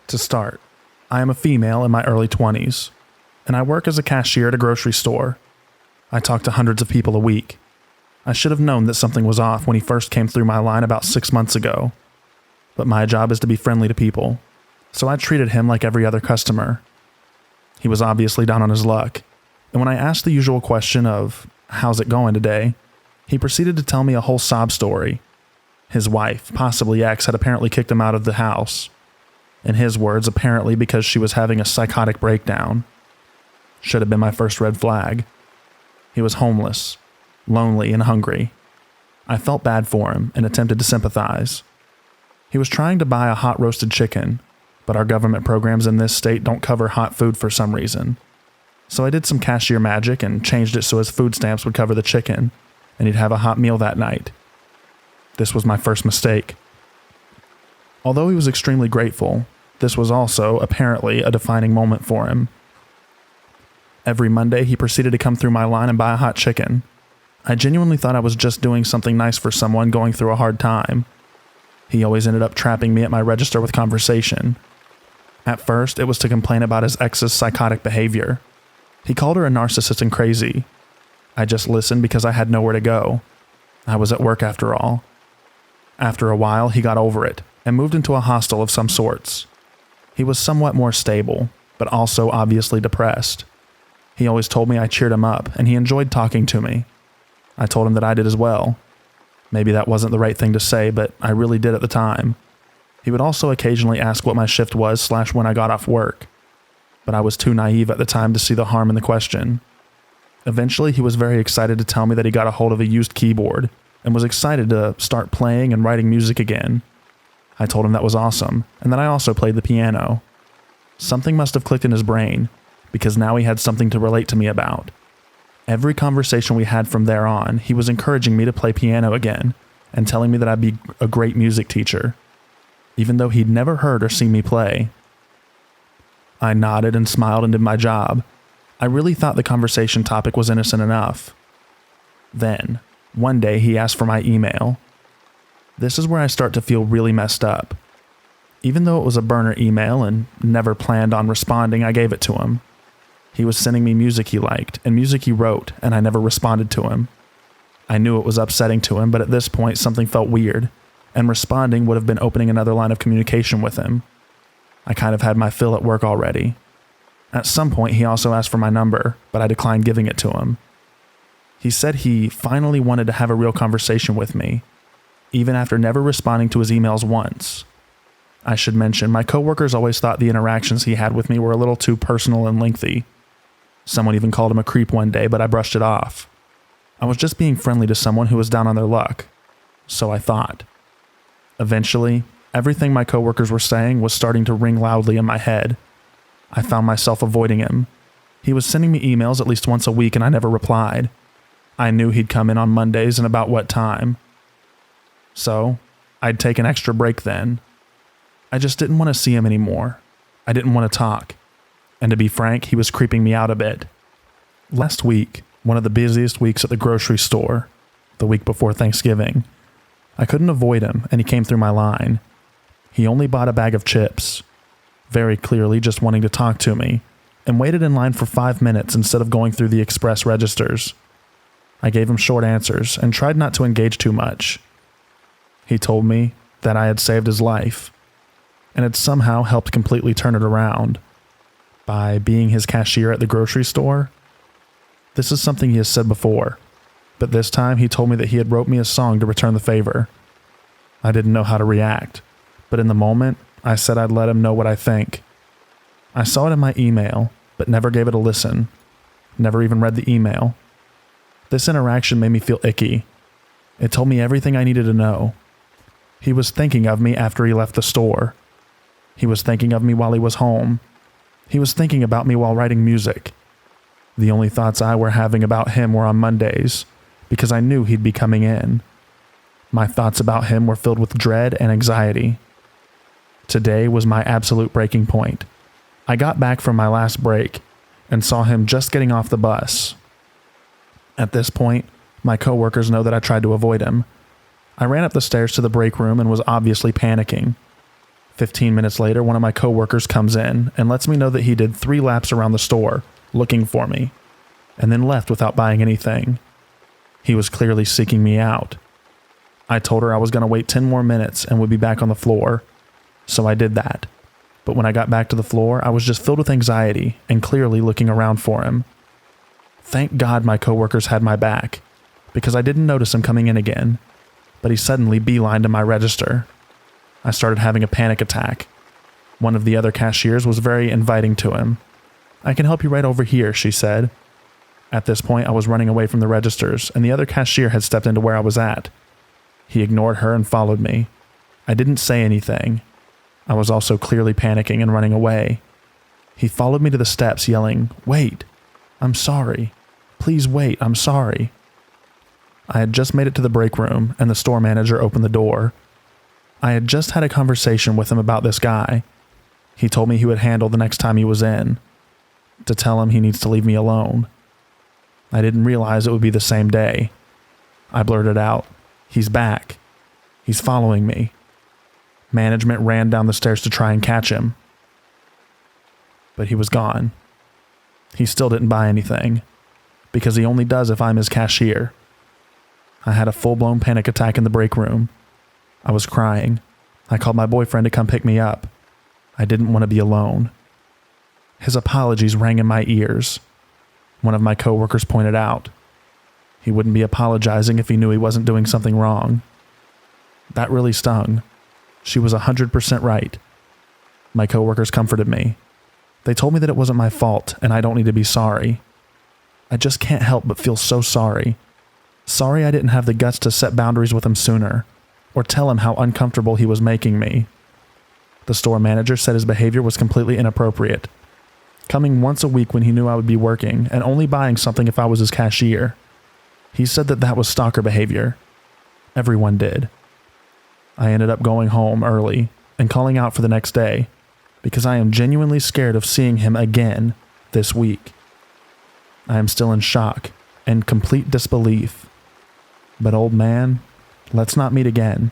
To start, I am a female in my early 20s, and I work as a cashier at a grocery store. I talk to hundreds of people a week. I should have known that something was off when he first came through my line about 6 months ago. But my job is to be friendly to people, so I treated him like every other customer. He was obviously down on his luck, and when I asked the usual question of, "How's it going today?" he proceeded to tell me a whole sob story. His wife, possibly ex, had apparently kicked him out of the house. In his words, apparently because she was having a psychotic breakdown. Should have been my first red flag. He was homeless, lonely, and hungry. I felt bad for him and attempted to sympathize. He was trying to buy a hot roasted chicken, but our government programs in this state don't cover hot food for some reason. So I did some cashier magic and changed it so his food stamps would cover the chicken, and he'd have a hot meal that night. This was my first mistake. Although he was extremely grateful, this was also, apparently, a defining moment for him. Every Monday, he proceeded to come through my line and buy a hot chicken. I genuinely thought I was just doing something nice for someone going through a hard time. He always ended up trapping me at my register with conversation. At first, it was to complain about his ex's psychotic behavior. He called her a narcissist and crazy. I just listened because I had nowhere to go. I was at work after all. After a while, he got over it and moved into a hostel of some sorts. He was somewhat more stable, but also obviously depressed. He always told me I cheered him up, and he enjoyed talking to me. I told him that I did as well. Maybe that wasn't the right thing to say, but I really did at the time. He would also occasionally ask what my shift was / when I got off work, but I was too naive at the time to see the harm in the question. Eventually, he was very excited to tell me that he got a hold of a used keyboard and was excited to start playing and writing music again. I told him that was awesome, and that I also played the piano. Something must have clicked in his brain, because now he had something to relate to me about. Every conversation we had from there on, he was encouraging me to play piano again, and telling me that I'd be a great music teacher, even though he'd never heard or seen me play. I nodded and smiled and did my job. I really thought the conversation topic was innocent enough. Then, one day he asked for my email. This is where I start to feel really messed up. Even though it was a burner email and never planned on responding, I gave it to him. He was sending me music he liked and music he wrote, and I never responded to him. I knew it was upsetting to him, but at this point something felt weird, and responding would have been opening another line of communication with him. I kind of had my fill at work already. At some point he also asked for my number, but I declined giving it to him. He said he finally wanted to have a real conversation with me, even after never responding to his emails once. I should mention, my coworkers always thought the interactions he had with me were a little too personal and lengthy. Someone even called him a creep one day, but I brushed it off. I was just being friendly to someone who was down on their luck, So I thought. Eventually, everything my coworkers were saying was starting to ring loudly in my head. I found myself avoiding him. He was sending me emails at least once a week and I never replied. I knew he'd come in on Mondays and about what time. So, I'd take an extra break then. I just didn't want to see him anymore. I didn't want to talk. And to be frank, he was creeping me out a bit. Last week, one of the busiest weeks at the grocery store, the week before Thanksgiving, I couldn't avoid him and he came through my line. He only bought a bag of chips, very clearly just wanting to talk to me, and waited in line for 5 minutes instead of going through the express registers. I gave him short answers and tried not to engage too much. He told me that I had saved his life, and had somehow helped completely turn it around by being his cashier at the grocery store. This is something he has said before, but this time he told me that he had wrote me a song to return the favor. I didn't know how to react, but in the moment, I said I'd let him know what I think. I saw it in my email, but never gave it a listen. Never even read the email. This interaction made me feel icky. It told me everything I needed to know. He was thinking of me after he left the store. He was thinking of me while he was home. He was thinking about me while writing music. The only thoughts I were having about him were on Mondays, because I knew he'd be coming in. My thoughts about him were filled with dread and anxiety. Today was my absolute breaking point. I got back from my last break and saw him just getting off the bus. At this point, my coworkers know that I tried to avoid him. I ran up the stairs to the break room and was obviously panicking. 15 minutes later, one of my coworkers comes in and lets me know that he did 3 laps around the store, looking for me, and then left without buying anything. He was clearly seeking me out. I told her I was going to wait 10 more minutes and would be back on the floor, so I did that. But when I got back to the floor, I was just filled with anxiety and clearly looking around for him. Thank God my coworkers had my back, because I didn't notice him coming in again, but he suddenly beelined to my register. I started having a panic attack. One of the other cashiers was very inviting to him. "I can help you right over here," she said. At this point, I was running away from the registers, and the other cashier had stepped into where I was at. He ignored her and followed me. I didn't say anything. I was also clearly panicking and running away. He followed me to the steps, yelling, "Wait! I'm sorry. Please wait, I'm sorry." I had just made it to the break room, and the store manager opened the door. I had just had a conversation with him about this guy. He told me he would handle the next time he was in, to tell him he needs to leave me alone. I didn't realize it would be the same day. I blurted out, "He's back. He's following me." Management ran down the stairs to try and catch him. But he was gone. He still didn't buy anything, because he only does if I'm his cashier. I had a full-blown panic attack in the break room. I was crying. I called my boyfriend to come pick me up. I didn't want to be alone. His apologies rang in my ears. One of my coworkers pointed out, he wouldn't be apologizing if he knew he wasn't doing something wrong. That really stung. She was 100% right. My coworkers comforted me. They told me that it wasn't my fault and I don't need to be sorry. I just can't help but feel so sorry. Sorry I didn't have the guts to set boundaries with him sooner, or tell him how uncomfortable he was making me. The store manager said his behavior was completely inappropriate. Coming once a week when he knew I would be working, and only buying something if I was his cashier. He said that that was stalker behavior. Everyone did. I ended up going home early and calling out for the next day, because I am genuinely scared of seeing him again this week. I am still in shock and complete disbelief. But old man, let's not meet again.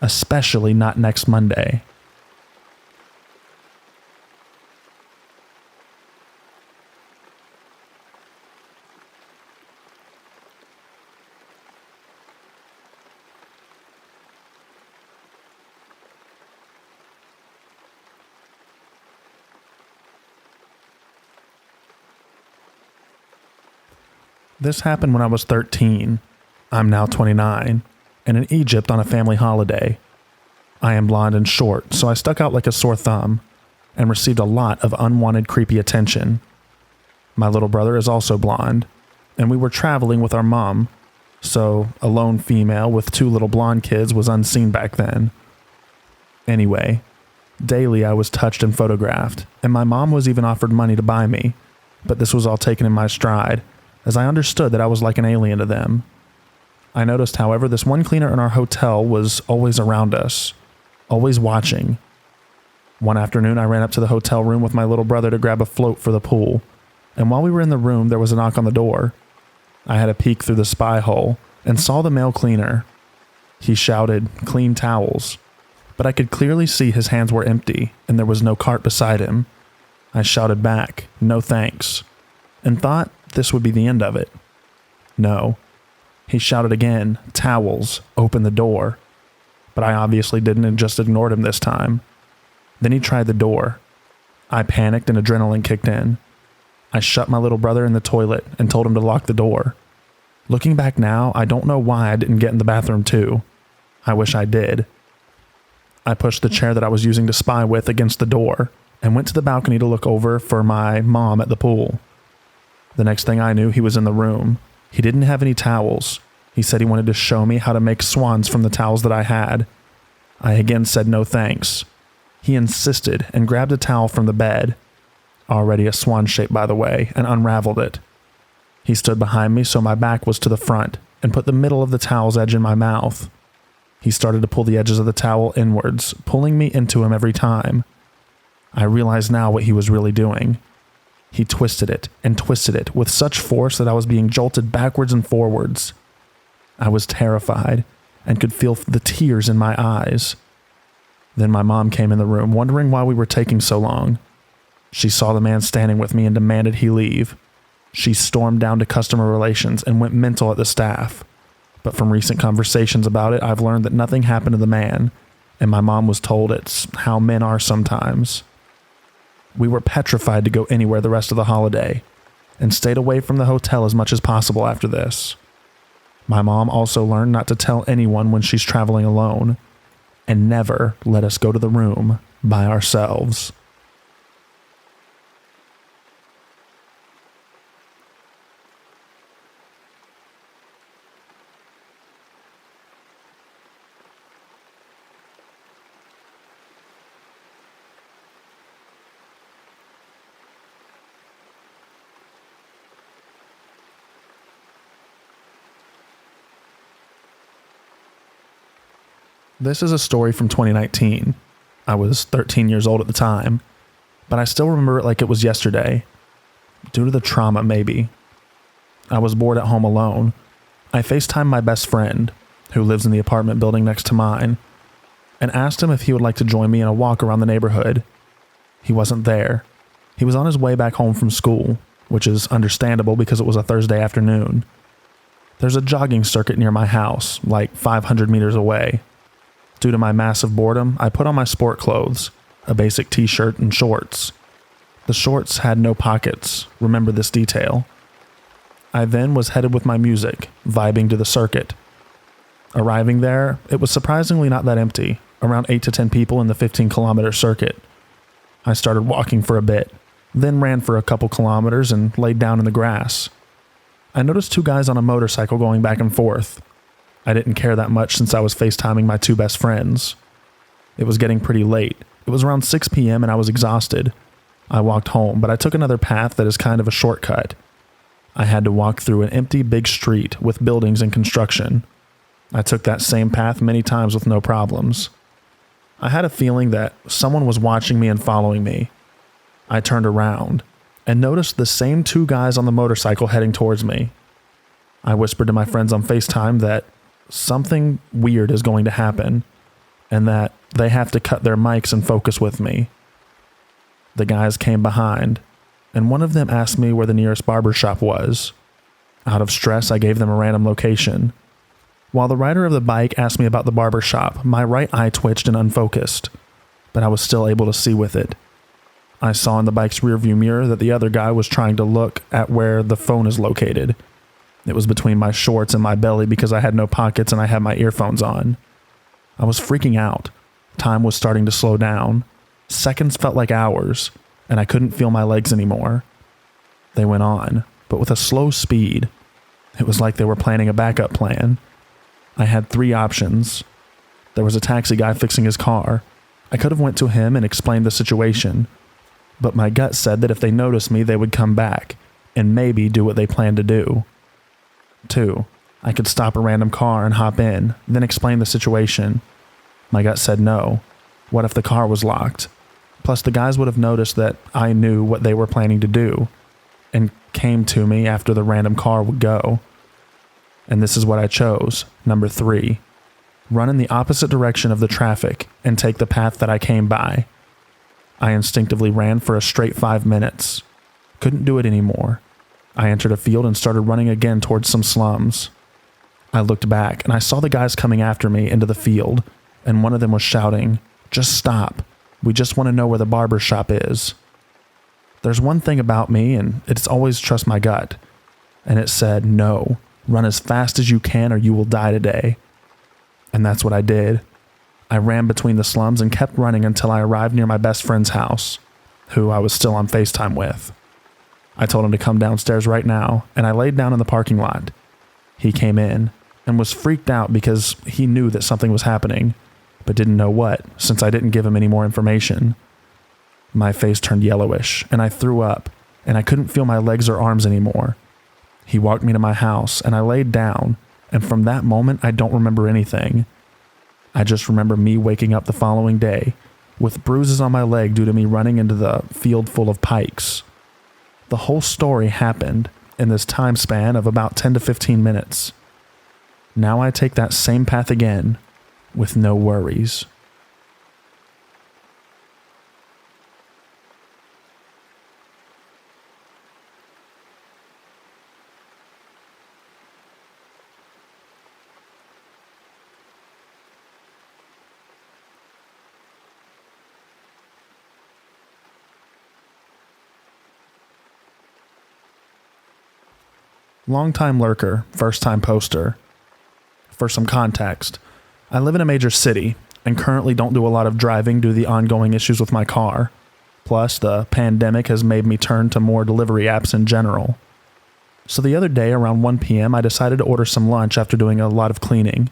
Especially not next Monday. This happened when I was 13. I'm now 29, and in Egypt on a family holiday. I am blonde and short, so I stuck out like a sore thumb, and received a lot of unwanted creepy attention. My little brother is also blonde, and we were traveling with our mom, so a lone female with 2 little blonde kids was unseen back then. Anyway, daily I was touched and photographed, and my mom was even offered money to buy me, but this was all taken in my stride, as I understood that I was like an alien to them. I noticed, however, this one cleaner in our hotel was always around us, always watching. One afternoon, I ran up to the hotel room with my little brother to grab a float for the pool, and while we were in the room, there was a knock on the door. I had a peek through the spy hole and saw the male cleaner. He shouted, "Clean towels," but I could clearly see his hands were empty and there was no cart beside him. I shouted back, "No thanks," and thought this would be the end of it. No. He shouted again, "Towels, open the door," but I obviously didn't and just ignored him this time. Then he tried the door. I panicked and adrenaline kicked in. I shut my little brother in the toilet and told him to lock the door. Looking back now, I don't know why I didn't get in the bathroom too. I wish I did. I pushed the chair that I was using to spy with against the door and went to the balcony to look over for my mom at the pool. The next thing I knew, he was in the room. He didn't have any towels. He said he wanted to show me how to make swans from the towels that I had. I again said no thanks. He insisted and grabbed a towel from the bed, already a swan shape by the way, and unraveled it. He stood behind me so my back was to the front and put the middle of the towel's edge in my mouth. He started to pull the edges of the towel inwards, pulling me into him every time. I realized now what he was really doing. He twisted it with such force that I was being jolted backwards and forwards. I was terrified and could feel the tears in my eyes. Then my mom came in the room, wondering why we were taking so long. She saw the man standing with me and demanded he leave. She stormed down to customer relations and went mental at the staff. But from recent conversations about it, I've learned that nothing happened to the man, and my mom was told it's how men are sometimes. We were petrified to go anywhere the rest of the holiday, and stayed away from the hotel as much as possible after this. My mom also learned not to tell anyone when she's traveling alone, and never let us go to the room by ourselves. This is a story from 2019. I was 13 years old at the time, but I still remember it like it was yesterday. Due to the trauma, maybe. I was bored at home alone. I FaceTimed my best friend, who lives in the apartment building next to mine, and asked him if he would like to join me in a walk around the neighborhood. He wasn't there. He was on his way back home from school, which is understandable because it was a Thursday afternoon. There's a jogging circuit near my house, like 500 meters away. Due to my massive boredom, I put on my sport clothes, a basic t-shirt and shorts. The shorts had no pockets, remember this detail. I then was headed with my music, vibing to the circuit. Arriving there, it was surprisingly not that empty, around 8 to 10 people in the 15-kilometer circuit. I started walking for a bit, then ran for a couple kilometers and laid down in the grass. I noticed 2 guys on a motorcycle going back and forth. I didn't care that much since I was FaceTiming my 2 best friends. It was getting pretty late. It was around 6 p.m. and I was exhausted. I walked home, but I took another path that is kind of a shortcut. I had to walk through an empty big street with buildings and construction. I took that same path many times with no problems. I had a feeling that someone was watching me and following me. I turned around and noticed the same 2 guys on the motorcycle heading towards me. I whispered to my friends on FaceTime that something weird is going to happen and that they have to cut their mics and focus with me. The guys came behind, and one of them asked me where the nearest barber shop was. Out of stress, I gave them a random location. While the rider of the bike asked me about the barber shop, my right eye twitched and unfocused, but I was still able to see with it. I saw in the bike's rearview mirror that the other guy was trying to look at where the phone is located. It was between my shorts and my belly because I had no pockets and I had my earphones on. I was freaking out. Time was starting to slow down. Seconds felt like hours, and I couldn't feel my legs anymore. They went on, but with a slow speed. It was like they were planning a backup plan. I had 3 options. There was a taxi guy fixing his car. I could have went to him and explained the situation, but my gut said that if they noticed me, they would come back and maybe do what they planned to do. 2, I could stop a random car and hop in, then explain the situation. My gut said no. What if the car was locked? Plus, the guys would have noticed that I knew what they were planning to do and came to me after the random car would go. And this is what I chose, number 3. Run in the opposite direction of the traffic and take the path that I came by. I instinctively ran for a straight 5 minutes. Couldn't do it anymore. I entered a field and started running again towards some slums. I looked back and I saw the guys coming after me into the field, and one of them was shouting, "Just stop. We just want to know where the barber shop is." There's one thing about me, and it's always trust my gut. And it said, no, run as fast as you can or you will die today. And that's what I did. I ran between the slums and kept running until I arrived near my best friend's house, who I was still on FaceTime with. I told him to come downstairs right now, and I laid down in the parking lot. He came in and was freaked out because he knew that something was happening, but didn't know what, since I didn't give him any more information. My face turned yellowish, and I threw up, and I couldn't feel my legs or arms anymore. He walked me to my house, and I laid down, and from that moment, I don't remember anything. I just remember me waking up the following day with bruises on my leg due to me running into the field full of pikes. The whole story happened in this time span of about 10 to 15 minutes. Now I take that same path again with no worries. Long-time lurker, first-time poster. For some context, I live in a major city and currently don't do a lot of driving due to the ongoing issues with my car. Plus, the pandemic has made me turn to more delivery apps in general. So the other day around 1 p.m. I decided to order some lunch after doing a lot of cleaning.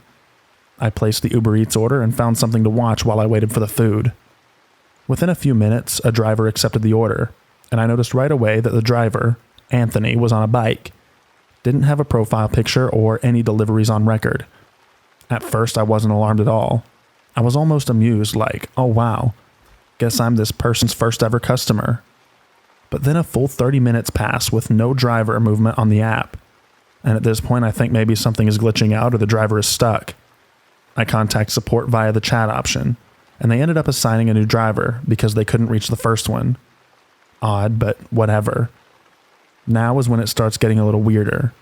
I placed the Uber Eats order and found something to watch while I waited for the food. Within a few minutes, a driver accepted the order, and I noticed right away that the driver, Anthony, was on a bike. Didn't have a profile picture or any deliveries on record. At first, I wasn't alarmed at all. I was almost amused, like, oh wow, guess I'm this person's first ever customer. But then a full 30 minutes passed with no driver movement on the app. And at this point, I think maybe something is glitching out or the driver is stuck. I contact support via the chat option, and they ended up assigning a new driver because they couldn't reach the first one. Odd, but whatever. Now is when it starts getting a little weirder.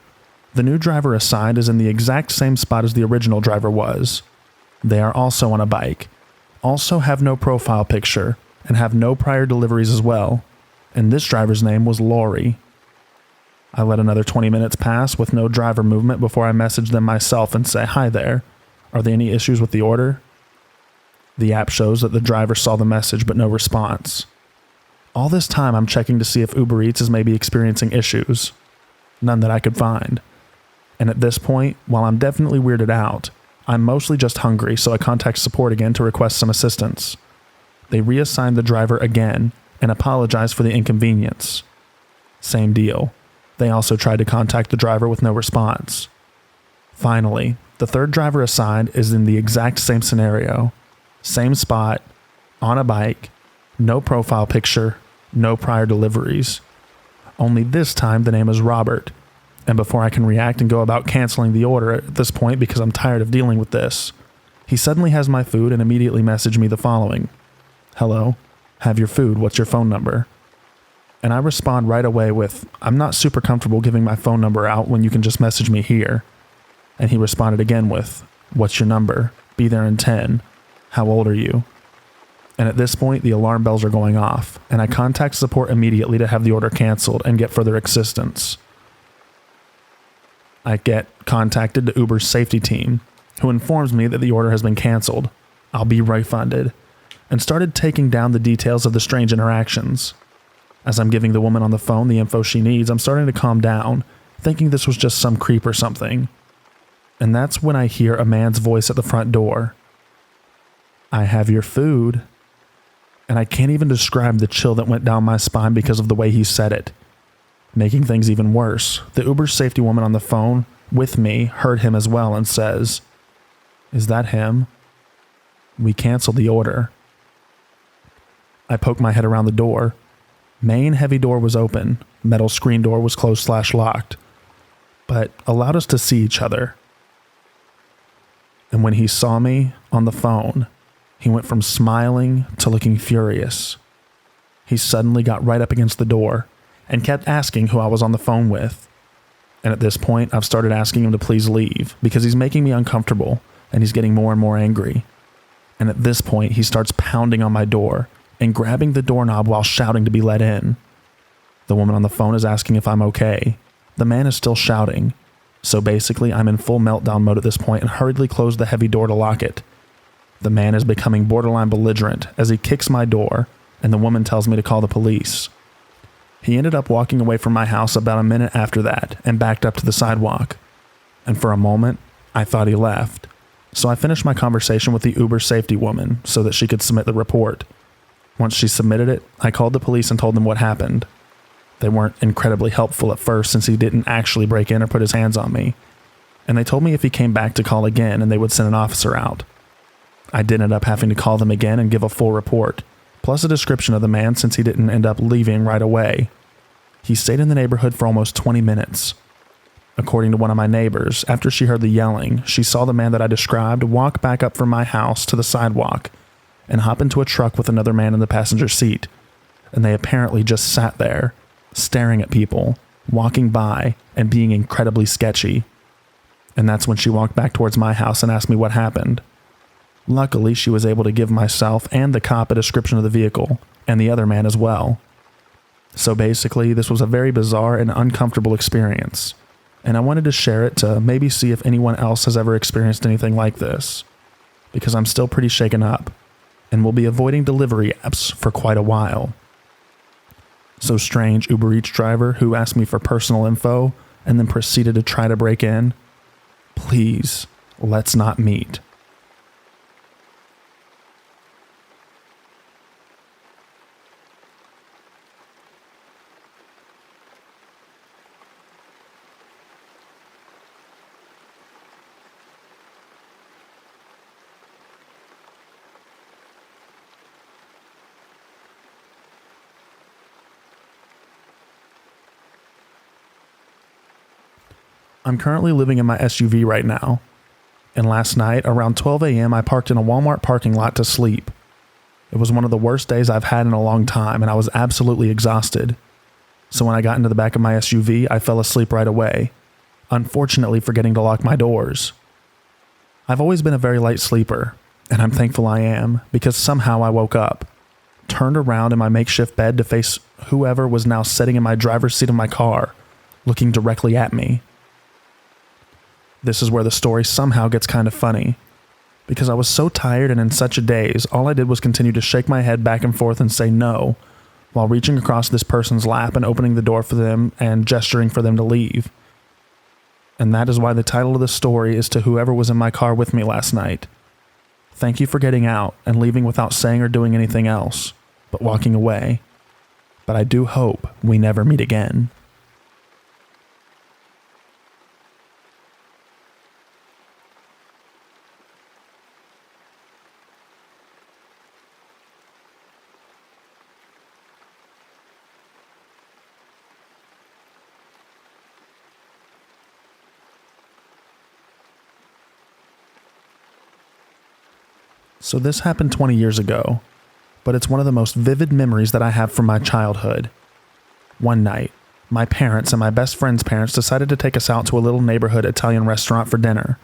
The new driver assigned is in the exact same spot as the original driver was. They are also on a bike, also have no profile picture, and have no prior deliveries as well. And this driver's name was Lori. I let another 20 minutes pass with no driver movement before I messaged them myself and say, "Hi there. Are there any issues with the order?" The app shows that the driver saw the message but no response. All this time, I'm checking to see if Uber Eats is maybe experiencing issues. None that I could find. And at this point, while I'm definitely weirded out, I'm mostly just hungry, so I contact support again to request some assistance. They reassigned the driver again and apologized for the inconvenience. Same deal. They also tried to contact the driver with no response. Finally, the third driver assigned is in the exact same scenario. Same spot, on a bike, no profile picture, no prior deliveries. Only this time the name is Robert. And before I can react and go about canceling the order at this point because I'm tired of dealing with this, he suddenly has my food and immediately messaged me the following. "Hello, have your food, what's your phone number?" And I respond right away with, "I'm not super comfortable giving my phone number out when you can just message me here." And he responded again with, "What's your number? Be there in 10. How old are you?" And at this point, the alarm bells are going off, and I contact support immediately to have the order canceled and get further assistance. I get contacted to Uber's safety team, who informs me that the order has been canceled. I'll be refunded, and started taking down the details of the strange interactions. As I'm giving the woman on the phone the info she needs, I'm starting to calm down thinking this was just some creep or something. And that's when I hear a man's voice at the front door. "I have your food." And I can't even describe the chill that went down my spine because of the way he said it. Making things even worse, the Uber safety woman on the phone with me heard him as well and says, "Is that him? We canceled the order." I poked my head around the door. Main heavy door was open. Metal screen door was closed/locked, but allowed us to see each other. And when he saw me on the phone, he went from smiling to looking furious. He suddenly got right up against the door and kept asking who I was on the phone with. And at this point, I've started asking him to please leave because he's making me uncomfortable and he's getting more and more angry. And at this point, he starts pounding on my door and grabbing the doorknob while shouting to be let in. The woman on the phone is asking if I'm okay. The man is still shouting. So basically, I'm in full meltdown mode at this point and hurriedly close the heavy door to lock it. The man is becoming borderline belligerent as he kicks my door, and the woman tells me to call the police. He ended up walking away from my house about a minute after that and backed up to the sidewalk. And for a moment, I thought he left. So I finished my conversation with the Uber safety woman so that she could submit the report. Once she submitted it, I called the police and told them what happened. They weren't incredibly helpful at first since he didn't actually break in or put his hands on me. And they told me if he came back to call again and they would send an officer out. I did end up having to call them again and give a full report, plus a description of the man since he didn't end up leaving right away. He stayed in the neighborhood for almost 20 minutes. According to one of my neighbors, after she heard the yelling, she saw the man that I described walk back up from my house to the sidewalk and hop into a truck with another man in the passenger seat. And they apparently just sat there, staring at people, walking by, and being incredibly sketchy. And that's when she walked back towards my house and asked me what happened. Luckily, she was able to give myself and the cop a description of the vehicle, and the other man as well. So basically, this was a very bizarre and uncomfortable experience, and I wanted to share it to maybe see if anyone else has ever experienced anything like this, because I'm still pretty shaken up, and will be avoiding delivery apps for quite a while. So strange Uber Eats driver who asked me for personal info and then proceeded to try to break in. Please, let's not meet. I'm currently living in my SUV right now, and last night around 12 a.m. I parked in a Walmart parking lot to sleep. It was one of the worst days I've had in a long time, and I was absolutely exhausted. So when I got into the back of my SUV, I fell asleep right away, unfortunately forgetting to lock my doors. I've always been a very light sleeper, and I'm thankful I am, because somehow I woke up, turned around in my makeshift bed to face whoever was now sitting in my driver's seat of my car, looking directly at me. This is where the story somehow gets kind of funny. Because I was so tired and in such a daze, all I did was continue to shake my head back and forth and say no, while reaching across this person's lap and opening the door for them and gesturing for them to leave. And that is why the title of the story is to whoever was in my car with me last night. Thank you for getting out and leaving without saying or doing anything else, but walking away. But I do hope we never meet again. So this happened 20 years ago, but it's one of the most vivid memories that I have from my childhood. One night, my parents and my best friend's parents decided to take us out to a little neighborhood Italian restaurant for dinner.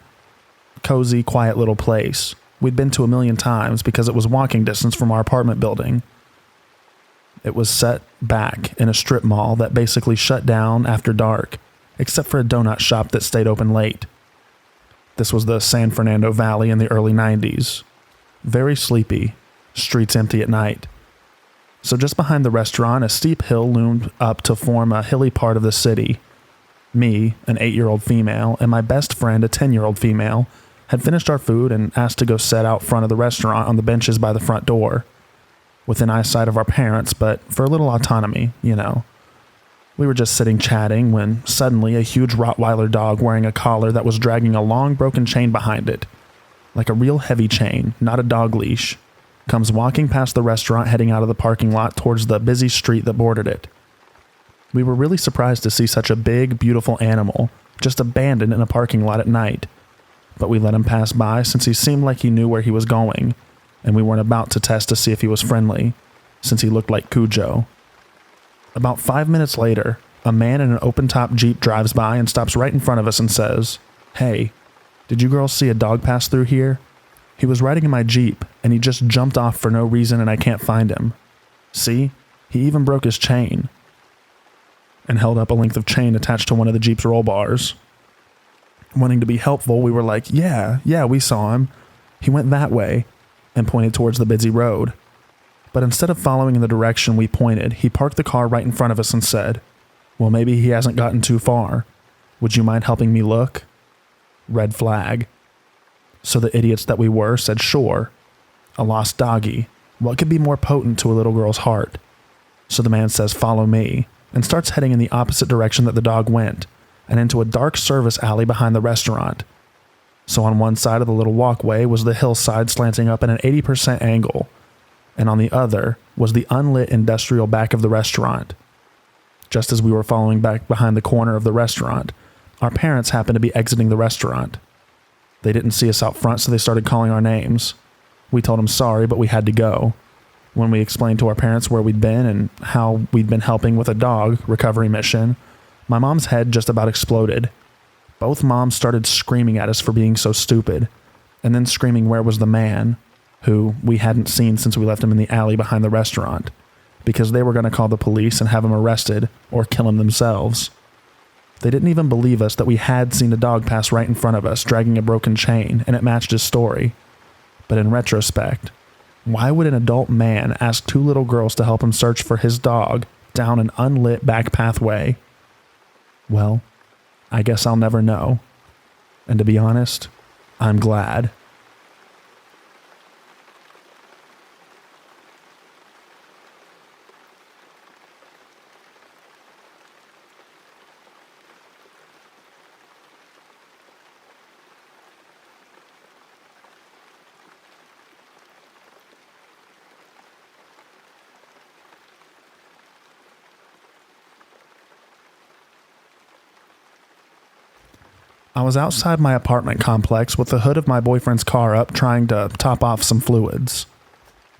Cozy, quiet little place. We'd been to a million times because it was walking distance from our apartment building. It was set back in a strip mall that basically shut down after dark, except for a donut shop that stayed open late. This was the San Fernando Valley in the early 90s. Very sleepy, streets empty at night. So just behind the restaurant, a steep hill loomed up to form a hilly part of the city. Me, an 8-year-old female, and my best friend, a 10-year-old female, had finished our food and asked to go sit out front of the restaurant on the benches by the front door, within eyesight of our parents, but for a little autonomy, you know. We were just sitting chatting when suddenly a huge Rottweiler dog wearing a collar that was dragging a long broken chain behind it, like a real heavy chain, not a dog leash, comes walking past the restaurant heading out of the parking lot towards the busy street that bordered it. We were really surprised to see such a big, beautiful animal just abandoned in a parking lot at night, but we let him pass by since he seemed like he knew where he was going, and we weren't about to test to see if he was friendly, since he looked like Cujo. About 5 minutes later, a man in an open-top Jeep drives by and stops right in front of us and says, "Hey, did you girls see a dog pass through here? He was riding in my Jeep, and he just jumped off for no reason and I can't find him. See? He even broke his chain." And held up a length of chain attached to one of the Jeep's roll bars. Wanting to be helpful, we were like, yeah, we saw him. He went that way," and pointed towards the busy road. But instead of following in the direction we pointed, he parked the car right in front of us and said, "Well, maybe he hasn't gotten too far. Would you mind helping me look?" Red flag. So the idiots that we were said sure. A lost doggy. What could be more potent to a little girl's heart? So the man says, "Follow me," and starts heading in the opposite direction that the dog went, and into a dark service alley behind the restaurant. So on one side of the little walkway was the hillside slanting up at an 80% angle, and on the other was the unlit industrial back of the restaurant. Just as we were following back behind the corner of the restaurant, our parents happened to be exiting the restaurant. They didn't see us out front, so they started calling our names. We told them sorry, but we had to go. When we explained to our parents where we'd been and how we'd been helping with a dog recovery mission, my mom's head just about exploded. Both moms started screaming at us for being so stupid, and then screaming where was the man, who we hadn't seen since we left him in the alley behind the restaurant, because they were going to call the police and have him arrested or kill him themselves. They didn't even believe us that we had seen a dog pass right in front of us dragging a broken chain, and it matched his story. But in retrospect, why would an adult man ask two little girls to help him search for his dog down an unlit back pathway? Well, I guess I'll never know. And to be honest, I'm glad. I was outside my apartment complex with the hood of my boyfriend's car up trying to top off some fluids.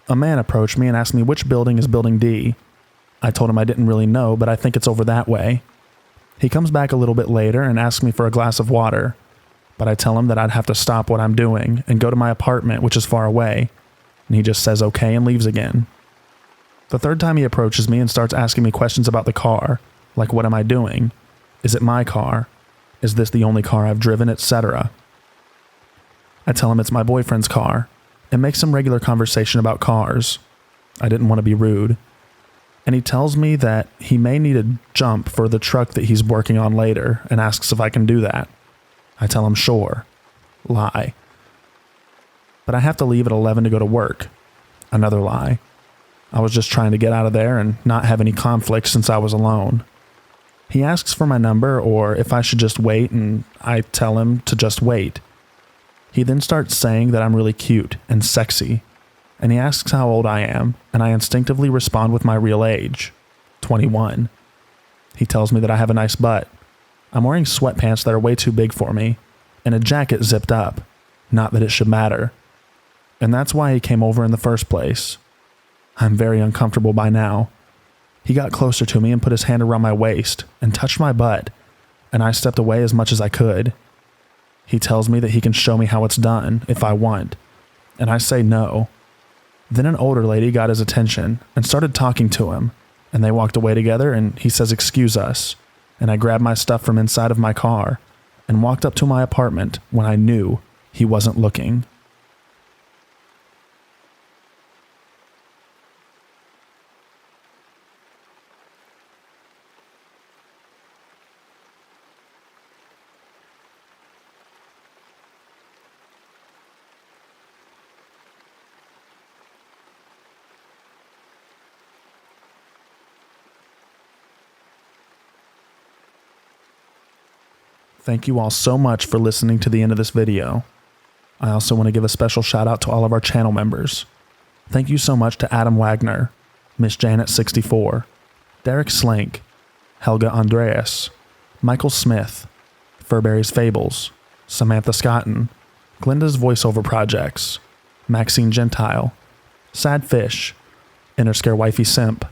A man approached me and asked me which building is Building D. I told him I didn't really know, but I think it's over that way. He comes back a little bit later and asks me for a glass of water, but I tell him that I'd have to stop what I'm doing and go to my apartment, which is far away, and he just says okay and leaves again. The third time he approaches me and starts asking me questions about the car, like what am I doing? Is it my car? Is this the only car I've driven, etc.? I tell him it's my boyfriend's car, and make some regular conversation about cars. I didn't want to be rude. And he tells me that he may need a jump for the truck that he's working on later, and asks if I can do that. I tell him sure. Lie. But I have to leave at 11 to go to work. Another lie. I was just trying to get out of there and not have any conflict since I was alone. He asks for my number or if I should just wait, and I tell him to just wait. He then starts saying that I'm really cute and sexy, and he asks how old I am, and I instinctively respond with my real age, 21. He tells me that I have a nice butt. I'm wearing sweatpants that are way too big for me, and a jacket zipped up, not that it should matter. And that's why he came over in the first place. I'm very uncomfortable by now. He got closer to me and put his hand around my waist and touched my butt, and I stepped away as much as I could. He tells me that he can show me how it's done if I want, and I say no. Then an older lady got his attention and started talking to him, and they walked away together, and he says, "Excuse us," and I grabbed my stuff from inside of my car and walked up to my apartment when I knew he wasn't looking. Thank you all so much for listening to the end of this video. I also want to give a special shout out to all of our channel members. Thank you so much to Adam Wagner, Miss Janet64, Derek Slink, Helga Andreas, Michael Smith, Furberry's Fables, Samantha Scotton, Glenda's Voiceover Projects, Maxine Gentile, Sad Fish, Interscare Wifey Simp,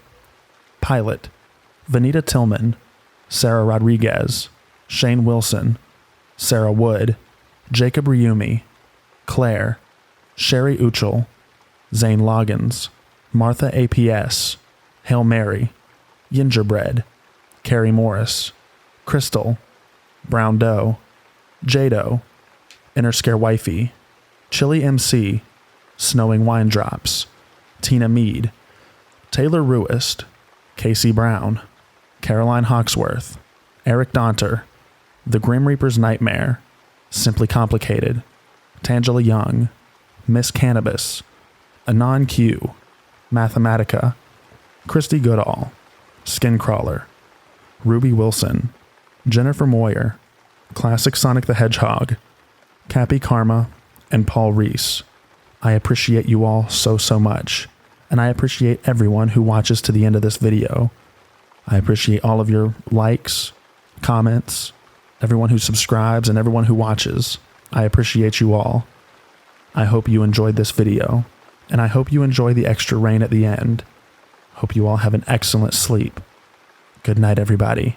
Pilot, Vanita Tillman, Sarah Rodriguez, Shane Wilson, Sarah Wood, Jacob Ryumi, Claire, Sherry Uchel, Zane Loggins, Martha APS, Hail Mary, Gingerbread, Carrie Morris, Crystal, Brown Doe, Jado, Interscare Wifey, Chili MC, Snowing Wine Drops, Tina Mead, Taylor Ruist, Casey Brown, Caroline Hawksworth, Eric Donter, The Grim Reaper's Nightmare, Simply Complicated, Tangela Young, Miss Cannabis, Anon Q, Mathematica, Christy Goodall, Skincrawler, Ruby Wilson, Jennifer Moyer, Classic Sonic the Hedgehog, Cappy Karma, and Paul Reese. I appreciate you all so much, and I appreciate everyone who watches to the end of this video. I appreciate all of your likes, comments, everyone who subscribes, and everyone who watches. I appreciate you all. I hope you enjoyed this video, and I hope you enjoy the extra rain at the end. Hope you all have an excellent sleep. Good night, everybody.